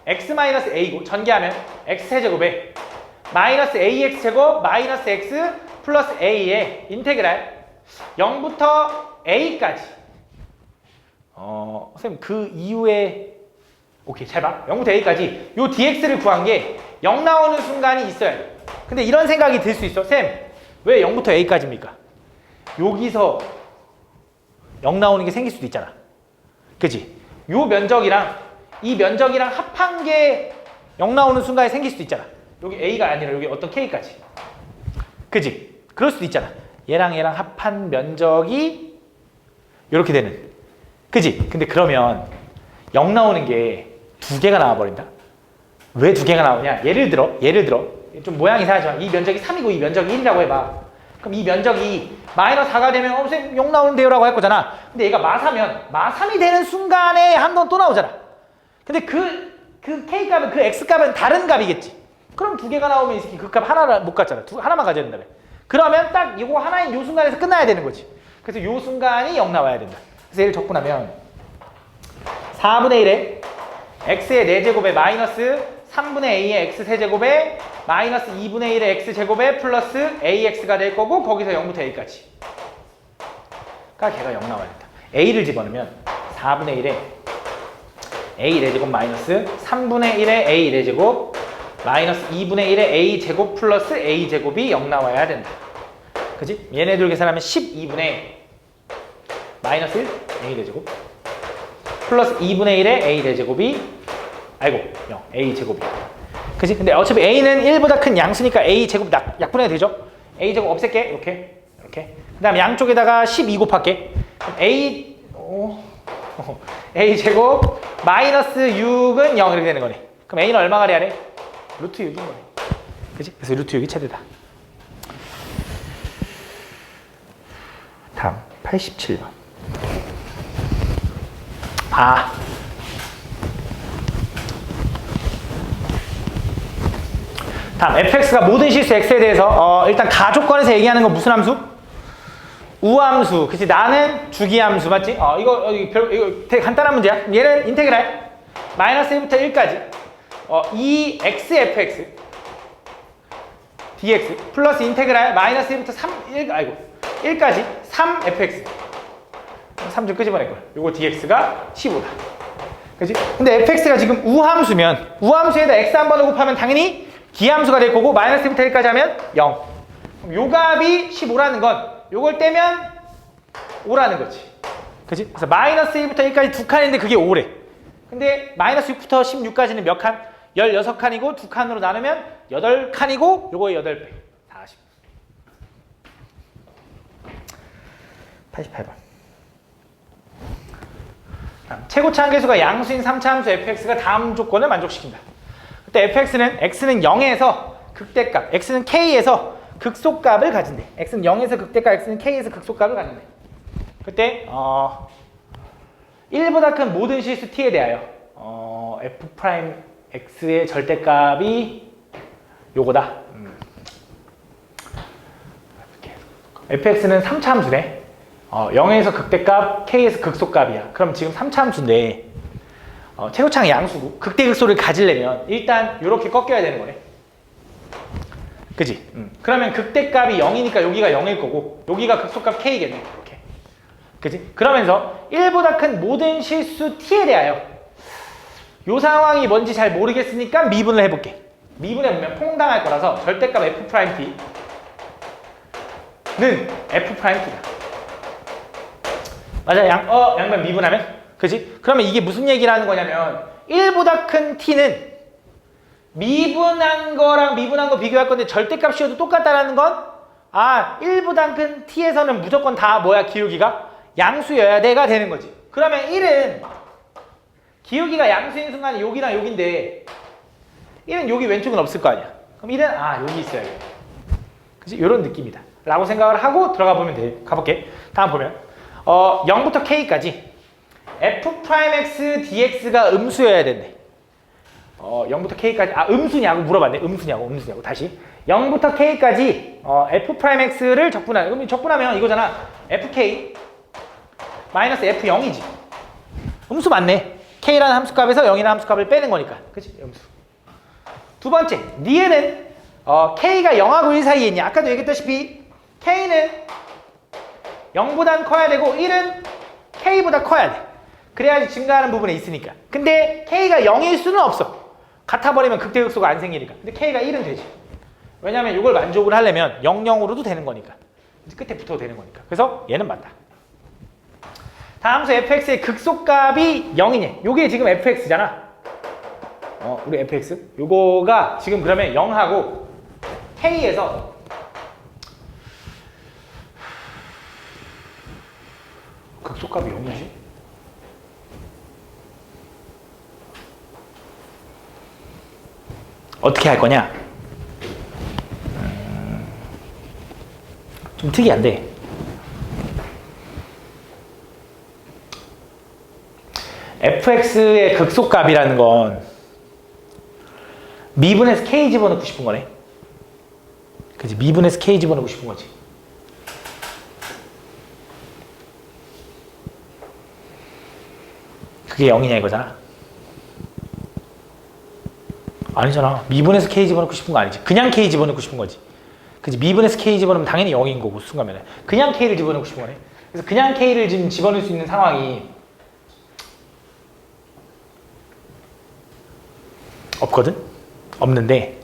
x 마이너스 a고 전개하면 x세제곱에 마이너스 ax제곱 마이너스 x 플러스 a의 인테그랄 0부터 a까지. 선생님 그 이후에 오케이 잘 봐. 0부터 a까지 요 dx를 구한 게 0 나오는 순간이 있어야 돼. 근데 이런 생각이 들 수 있어. 쌤 왜 0부터 a까지입니까? 여기서 0 나오는 게 생길 수도 있잖아. 그치? 요 면적이랑 이 면적이랑 합한 게 0 나오는 순간에 생길 수도 있잖아. 여기 a가 아니라 여기 어떤 k까지. 그치? 그럴 수도 있잖아. 얘랑 합한 면적이 이렇게 되는. 그치? 근데 그러면 0 나오는 게 두 개가 나와버린다? 왜 두 개가 나오냐? 예를 들어 좀 모양이 이상하지만 이 면적이 3이고 이 면적이 1이라고 해봐. 그럼 이 면적이 마이너스 4가 되면 선생님 0 나오는데요 라고 할 거잖아. 근데 얘가 마3이 되는 순간에 한 번 또 나오잖아. 근데 그 k값은 그 x값은 다른 값이겠지. 그럼 두 개가 나오면 이 새끼 그 값 하나를 못 갖잖아. 하나만 가져야 된다며. 그러면 딱 이거 하나인 요 순간에서 끝나야 되는 거지. 그래서 요 순간이 0 나와야 된다. 그래서 얘를 적분하면 4분의 1에 x의 4제곱에 마이너스 3분의 a의 x세제곱에 마이너스 2분의 1의 x제곱에 플러스 ax가 될 거고 거기서 0부터 a까지. 그러니까 걔가 0 나와야 된다. a를 집어넣으면 4분의 1에 a 4제곱 마이너스 3분의 1의 a 4제곱 마이너스 2분의 1의 a제곱 플러스 a제곱이 0 나와야 된다. 그지? 얘네들 계산하면 12분의 마이너스 1 a 4제곱 플러스 2분의 1의 a 4제곱이 0 a 제곱이. 그지? 근데 어차피 a는 1보다 큰 양수니까 a 제곱 약분해도 되죠? a 제곱 없앨게. 이렇게 그 다음 양쪽에다가 12 곱할게. 그럼 a 제곱 마이너스 6은 0 이렇게 되는 거네. 그럼 a는 얼마가 돼야 돼? 루트 6인 거네. 그지? 그래서 루트 6이 최대다. 다음 87번. 다음 fx가 모든 실수 x에 대해서 일단 가조건에서 얘기하는 건 무슨 함수? 우함수. 그치? 나는 주기함수 맞지? 이거 되게 간단한 문제야. 얘는 인테그랄 마이너스 1부터 1까지 2xfx dx 플러스 인테그랄 마이너스 1부터 1까지 3fx 3 좀 끄집어낼걸. 요거 dx가 15다. 그치? 근데 fx가 지금 우함수면 우함수에다 x 한 번을 곱하면 당연히 기함수가 될 거고 마이너스 1부터 1까지 하면 0. 그럼 요 값이 15라는 건 요걸 떼면 5라는 거지. 그치? 그래서 마이너스 1부터 1까지 두 칸인데 그게 5래. 근데 마이너스 6부터 16까지는 몇 칸? 16칸이고 두 칸으로 나누면 8칸이고 요거의 8배. 40. 88번. 최고차 한계수가 양수인 3차 함수 fx가 다음 조건을 만족시킨다. 그때 fx는 x는 0에서 극대값, x는 k에서 극소값을 가진대. x는 0에서 극대값, x는 k에서 극소값을 가진대. 그때 1보다 큰 모든 실수 t에 대하여 f'x의 절대값이 요거다. fx는 3차 함수네. 0에서 극대값, k에서 극소값이야. 그럼 지금 3차 함수인데 최고창 양수고 극대극소를 가지려면 일단 이렇게 꺾여야 되는 거네. 그지? 그러면 극대값이 0이니까 여기가 0일 거고 여기가 극소값 K겠네. 이렇게. 그지? 그러면서 1보다 큰 모든 실수 T에 대하여 이 상황이 뭔지 잘 모르겠으니까 미분을 해볼게. 미분해보면 퐁당할 거라서 절대값 F'T는 F'T다. 맞아? 양변 미분하면? 그지? 그러면 이게 무슨 얘기를 하는 거냐면 1보다 큰 T는 미분한 거랑 미분한 거 비교할 건데 절대값 씌워도 똑같다라는 건 1보다 큰 T에서는 무조건 다 뭐야? 기울기가 양수여야 돼가 되는 거지. 그러면 1은 기울기가 양수인 순간 여기랑 여기인데 1은 여기 왼쪽은 없을 거 아니야. 그럼 1은 여기 있어야겠다. 그치? 이런 느낌이다 라고 생각을 하고 들어가 보면 돼. 가볼게. 다음 보면 0부터 K까지 F'X dx가 음수여야 된대. 0부터 K까지 음수냐고 물어봤네. 음수냐고 다시 0부터 K까지 F'X를 적분하는. 그럼 적분하면 이거잖아. FK 마이너스 F0이지. 음수 맞네. K라는 함수값에서 0이라는 함수값을 빼는 거니까. 그치? 음수. 두 번째, 니에는 K가 0하고 1 사이에 있냐. 아까도 얘기했다시피 K는 0보단 커야 되고 1은 K보다 커야 돼. 그래야지 증가하는 부분에 있으니까. 근데 K가 0일 수는 없어. 같아버리면 극대극소가 안 생기니까. 근데 K가 1은 되지. 왜냐면 이걸 만족을 하려면 0, 0으로도 되는 거니까. 끝에 붙어도 되는 거니까. 그래서 얘는 맞다. 다음 수 fx의 극소값이 0이냐. 요게 지금 fx잖아. 우리 fx. 요거가 지금 그러면 0하고 k에서 극소값이 0이지? 어떻게 할 거냐? 좀 특이한데 fx의 극소값이라는 건 미분에서 k 집어넣고 싶은 거네. 그치? 미분에서 k 집어넣고 싶은 거지. 그게 0이냐 이거잖아. 아니잖아. 미분에서 k 집어넣고 싶은 거 아니지. 그냥 k 집어넣고 싶은 거지. 그치? 미분에서 k 집어넣으면 당연히 0인 거고 순간면에 그냥 k를 집어넣고 싶은 거네. 그래서 그냥 k를 지금 집어넣을 수 있는 상황이 없거든? 없는데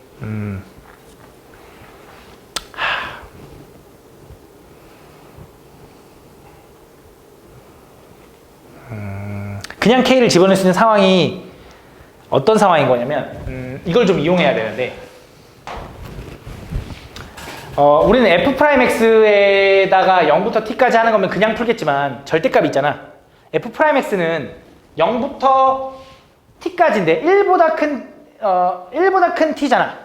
그냥 K를 집어넣을 수 있는 상황이 어떤 상황인 거냐면 이걸 좀 이용해야 되는데 우리는 F'X에다가 0부터 T까지 하는 거면 그냥 풀겠지만 절대값이 있잖아. F'X는 0부터 T까지인데 1보다 큰 T잖아.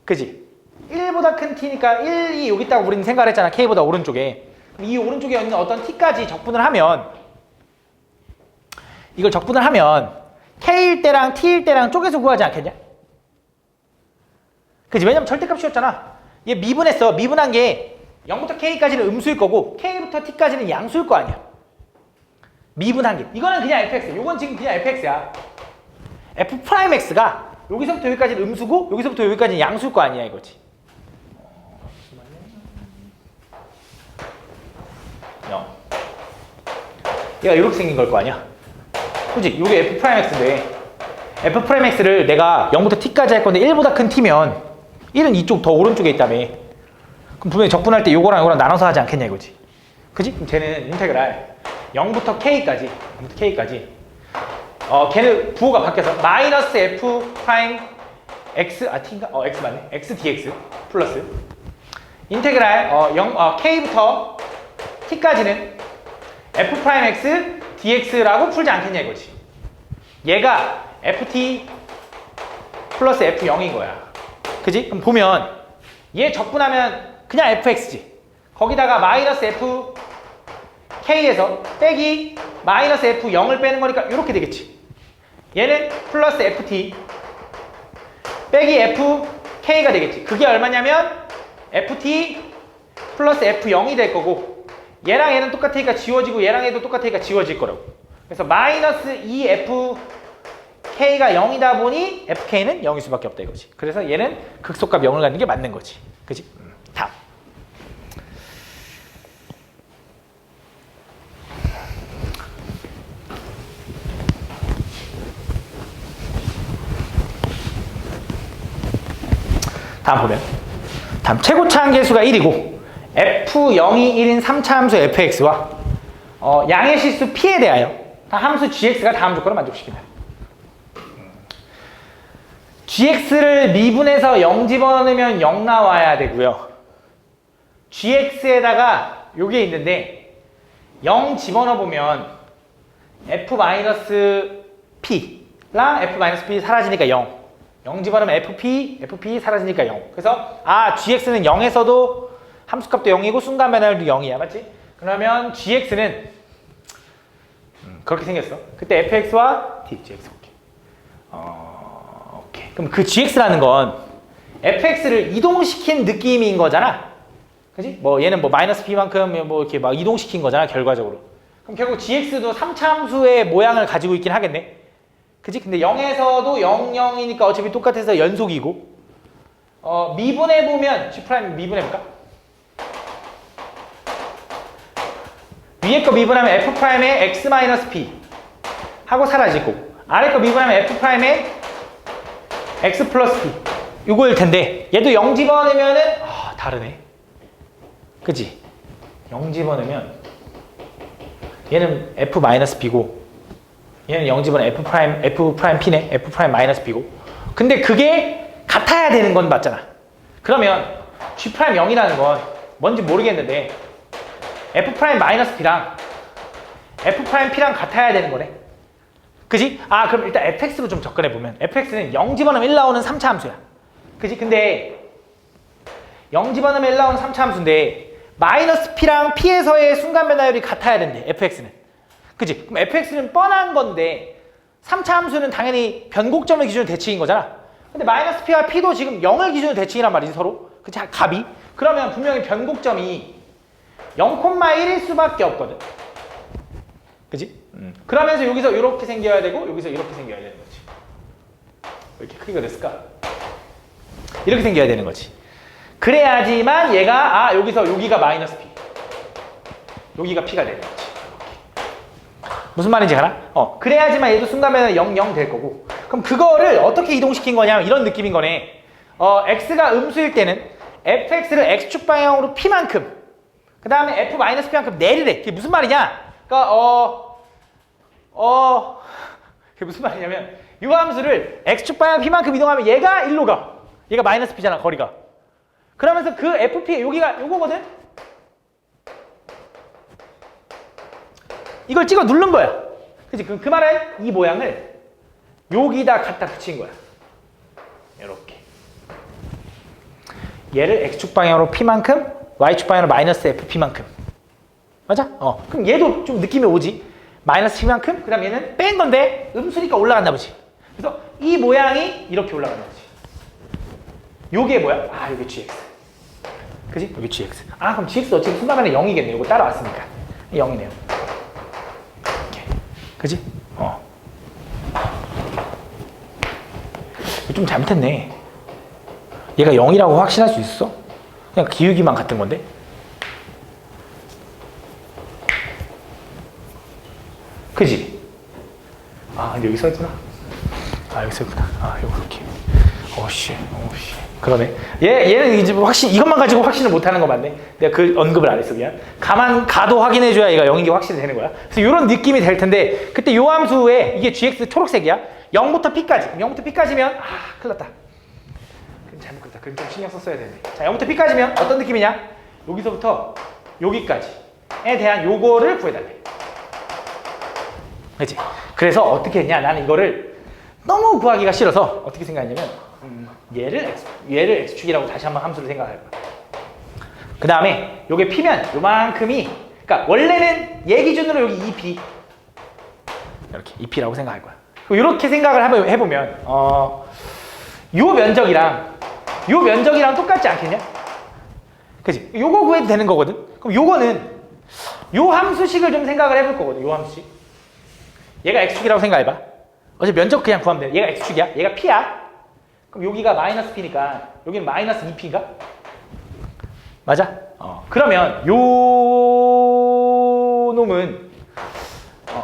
그지? 1보다 큰 T니까 1이 여기 있다고 우리는 생각을 했잖아. K보다 오른쪽에. 이 오른쪽에 있는 어떤 T까지 적분을 하면 이걸 적분을 하면 K일 때랑 T일 때랑 쪼개서 구하지 않겠냐? 그지? 왜냐면 절대값이었잖아. 얘 미분했어. 미분한 게 0부터 K까지는 음수일 거고 K부터 T까지는 양수일 거 아니야. 미분한 게. 이거는 그냥 fx. 이건 지금 그냥 fx야. F'X가 여기서부터 여기까지는 음수고 여기서부터 여기까지는 양수일 거 아니야 이거지. 얘가 이렇게 생긴 걸 거 아니야. 그치? 이게 F'X인데 F'X를 내가 0부터 T까지 할 건데 1보다 큰 T면 1은 이쪽 더 오른쪽에 있다며. 그럼 분명히 적분할 때 요거랑 요거랑 나눠서 하지 않겠냐 이거지. 그치? 그럼 쟤는 인테그랄 0부터 K까지 걔는 부호가 바뀌어서 마이너스 F 프라임 X T인가? X 맞네. X dx 플러스 인테그랄 K부터 T까지는 F 프라임 X dx라고 풀지 않겠냐 이거지. 얘가 ft 플러스 f0인 거야. 그지? 그럼 보면 얘 적분하면 그냥 fx지. 거기다가 마이너스 f k에서 빼기 마이너스 f0을 빼는 거니까 이렇게 되겠지. 얘는 플러스 ft 빼기 fk가 되겠지. 그게 얼마냐면 ft 플러스 f0이 될 거고 얘랑 얘는 똑같으니까 지워지고 얘랑 얘도 똑같으니까 지워질 거라고. 그래서 마이너스 2f k가 0이다 보니 fk는 0일 수밖에 없다 이거지. 그래서 얘는 극소값 0을 갖는 게 맞는 거지. 그지? 다음. 다음 보면 다음 최고차 한계수가 1이고 f0이 1인 3차 함수 fx와 양의 실수 p에 대하여 함수 gx가 다음 조건을 만족시킨다. gx를 미분해서 0 집어넣으면 0 나와야 되고요. gx에다가 요게 있는데 0 집어넣어보면 f-p랑 f-p 사라지니까 0. 0 집어넣으면 fp 사라지니까 0. 그래서 gx는 0에서도 함수값도 0이고 순간 변화율도 0이야. 맞지? 그러면 gx는 그렇게 생겼어. 그때 fx와 gx 오케이. 그럼 그 gx라는 건 fx를 이동시킨 느낌인 거잖아. 그지? 뭐 얘는 뭐 마이너스 p만큼 뭐 이렇게 막 이동시킨 거잖아, 결과적으로. 그럼 결국 gx도 3차 함수의 모양을 가지고 있긴 하겠네. 그지? 근데 0에서도 0, 0이니까 어차피 똑같아서 연속이고 미분해보면 G' 미분해볼까? 위에 거 미분하면 F'의 x-p 하고 사라지고 아래 거 미분하면 F'의 x 플러스 p 이거일 텐데 얘도 0 집어넣으면은 다르네. 그지? 0 집어넣으면 얘는 F-p고 얘는 0 집어넣으면 F'P네. F'-p고 근데 그게 같아야 되는 건 맞잖아. 그러면 G'0이라는 건 뭔지 모르겠는데 F'-p랑 F'P랑 같아야 되는 거네. 그지? 그럼 일단 fx로 좀 접근해보면 fx는 0 집어넣으면 1 나오는 3차 함수야. 그지? 근데 0 집어넣으면 1 나오는 3차 함수인데 마이너스 p랑 p에서의 순간 변화율이 같아야 된대, fx는. 그지? 그럼 fx는 뻔한 건데 3차 함수는 당연히 변곡점을 기준으로 대칭인 거잖아. 근데 마이너스 p와 p도 지금 0을 기준으로 대칭이란 말이지, 서로. 그치? 값이. 그러면 분명히 변곡점이 0,1일 수밖에 없거든. 그지? 그러면서 여기서 이렇게 생겨야 되고 여기서 이렇게 생겨야 되는 거지. 왜 이렇게 크기가 됐을까? 이렇게 생겨야 되는 거지. 그래야지만 얘가 여기서 여기가 마이너스 p 여기가 p가 되는 거지. 무슨 말인지 알아? 그래야지만 얘도 순간변화는 0, 0 될 거고. 그럼 그거를 어떻게 이동시킨 거냐면 이런 느낌인 거네. x가 음수일 때는 fx를 x축 방향으로 p만큼 그 다음에 f-p만큼 내리래. 그게 무슨 말이냐? 그러니까 그게 무슨 말이냐면 이 함수를 x축 방향 p만큼 이동하면 얘가 1로 가. 얘가 마이너스 p잖아, 거리가. 그러면서 그 fp 여기가 요거거든. 이걸 찍어 누른 거야. 그치? 그 말은 이 모양을 여기다 갖다 붙인 거야. 이렇게. 얘를 x축 방향으로 p만큼 y축 방향으로 마이너스 fp만큼. 맞아? 그럼 얘도 좀 느낌이 오지. 마이너스 p만큼, 그 다음 얘는 뺀 건데 음수니까 올라갔나 보지. 그래서 이 모양이 이렇게 올라갔나 보지. 요게 뭐야? 요게 gx. 그지? 여기 gx. 그럼 gx 어차피 순간변화 0이겠네. 요거 따라왔으니까. 0이네요. 이렇게. 그지? 좀 잘못했네. 얘가 0이라고 확신할 수 있어? 그냥 기울기만 같은 건데? 그지? 근데 여기 써있구나. 여기 써있구나. 요렇게. 오씨. 그러네. 얘는 이제 확신, 이것만 가지고 확신을 못하는 거 맞네. 내가 그 언급을 안 했어, 그냥. 가만 가도 확인해줘야 얘가 0인 게 확신이 되는 거야. 그래서 이런 느낌이 될 텐데, 그때 요 함수에, 이게 gx 초록색이야. 0부터 p까지. 0부터 p까지면, 큰일 났다. 잘못 그렸다. 그럼 좀 신경 썼어야 되네. 자, 0부터 p까지면 어떤 느낌이냐? 여기서부터 여기까지에 대한 요거를 구해달래. 그치? 그래서 어떻게 했냐? 나는 이거를 너무 구하기가 싫어서 어떻게 생각했냐면 얘를 x축이라고 다시 한번 함수를 생각할 거야. 그 다음에 요게 p면 요만큼이, 그러니까 원래는 얘 기준으로 여기 2p 이렇게 2p라고 생각할 거야. 이렇게 생각을 해보면 요 면적이랑 똑같지 않겠냐? 그치? 요거 구해도 되는 거거든? 그럼 요거는 요 함수식을 좀 생각을 해볼 거거든. 요 함수식. 얘가 x축이라고 생각해봐. 어차피 면적 그냥 구하면 돼. 얘가 x축이야. 얘가 p야. 그럼 여기가 마이너스 p니까 여기는 마이너스 2p인가? 맞아? 그러면 요 놈은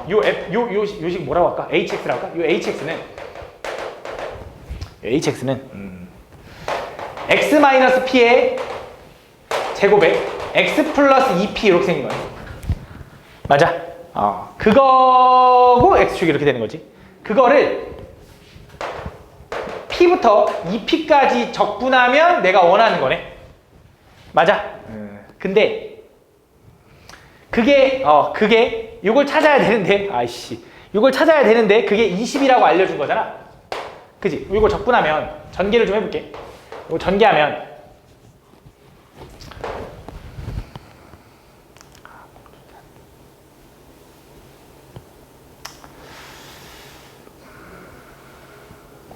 요식 뭐라고 할까? hx라고 할까? 요 hx는 x-p의 제곱에 x 플러스 2p 이렇게 생긴 거야. 맞아? 그거고 x축이 이렇게 되는 거지. 그거를 p부터 2p까지 적분하면 내가 원하는 거네. 맞아? 근데 그게 이걸 찾아야 되는데 이걸 찾아야 되는데 그게 20이라고 알려준 거잖아. 그지? 이걸 적분하면 전개를 좀 해볼게. 이거 전개하면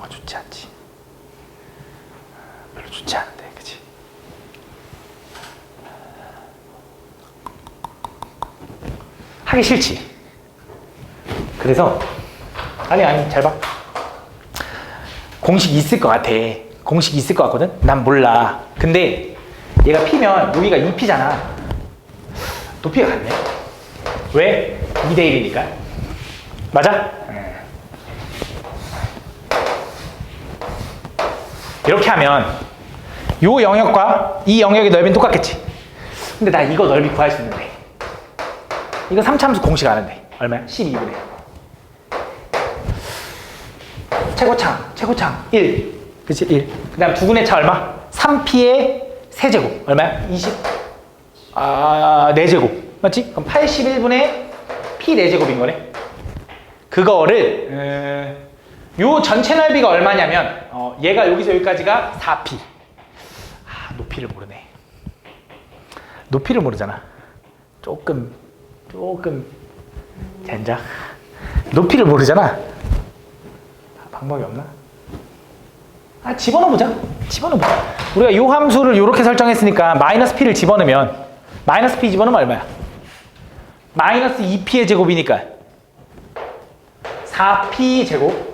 좋지 않지. 별로 좋지 않은데, 그치? 하기 싫지. 그래서 아니 잘 봐. 공식 있을 것 같아. 공식 있을 것 같거든? 난 몰라. 근데 얘가 P면 여기가 2P잖아. 높이가 같네. 왜? 2대1이니까. 맞아? 이렇게 하면 요 영역과 이 영역의 넓이는 똑같겠지. 근데 나 이거 넓이 구할 수 있는데 이거 3차함수 공식 아는데 얼마야? 12분의 최고창 1. 그치? 1. 그 다음 두근의 차 얼마? 3p의 세제곱 얼마야? 20 4제곱 맞지? 그럼 81분의 p 4제곱인 거네. 그거를 요 전체 넓이가 얼마냐면 얘가 여기서 여기까지가 4p. 높이를 모르네. 높이를 모르잖아. 조금 젠장. 높이를 모르잖아. 방법이 없나? 집어넣어보자. 우리가 요 함수를 요렇게 설정했으니까 마이너스 p를 집어넣으면 마이너스 p 집어넣으면 얼마야? 마이너스 2p의 제곱이니까 4p 제곱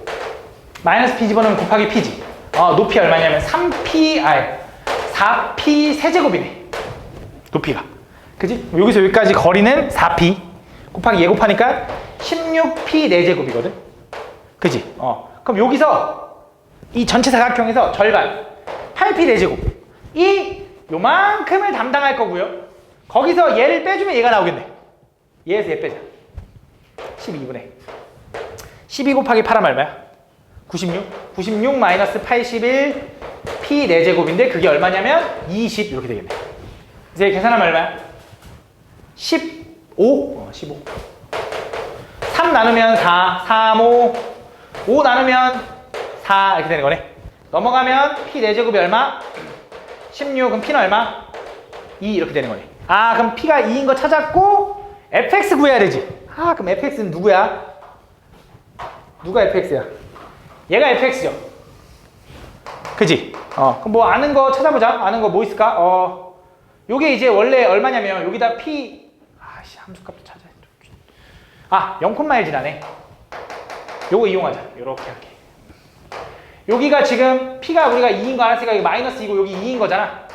마이너스 p 집어넣으면 곱하기 p지. 높이 얼마냐면 4p 세제곱이네. 높이가. 그지? 여기서 여기까지 거리는 4p 곱하기 얘 곱하니까 16p 4제곱이거든. 그지? 그럼 여기서 이 전체 사각형에서 절반 8p 4제곱 요만큼을 담당할 거고요. 거기서 얘를 빼주면 얘가 나오겠네. 얘에서 얘 빼자. 12분의 12 곱하기 8하면 얼마야? 96 마이너스 81 p 4제곱인데 그게 얼마냐면 20 이렇게 되겠네. 이제 계산하면 얼마야? 15 3 나누면 4 3 5 나누면 4 이렇게 되는 거네. 넘어가면 p 4제곱이 얼마? 16. 그럼 p는 얼마? 2 이렇게 되는 거네. 그럼 p가 2인 거 찾았고 fx 구해야 되지. 그럼 fx는 누구야? 누가 fx야? 얘가 fx죠. 그지? 그럼 뭐 아는 거 찾아보자. 아는 거 뭐 있을까? 요게 이제 원래 얼마냐면 여기다 p 함수값도 찾아야 돼. 0,1 지나네. 요거 이용하자. 요렇게 할게. 여기가 지금 p가 우리가 2인 거 알았으니까 여기 마이너스 2고 여기 2인 거잖아.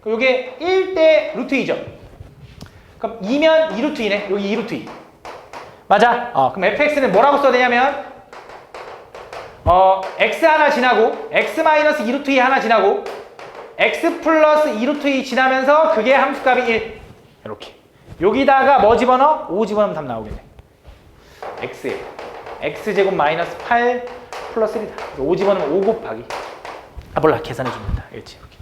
그럼 요게 1대 루트 2죠. 그럼 2면 2루트 2네. 여기 2루트 2. 맞아? 그럼 fx는 뭐라고 써야 되냐면 x 하나 지나고 x 마이너스 2루트 2 하나 지나고 x 플러스 2루트 2 지나면서 그게 함수값이 1. 이렇게. 여기다가 뭐 집어넣어? 5 집어넣으면 답 나오겠네. x에 x제곱 마이너스 8 플러스 1이다. 5 집어넣으면 5 곱하기 몰라. 계산해 주면 된다. 그렇지. 이렇게.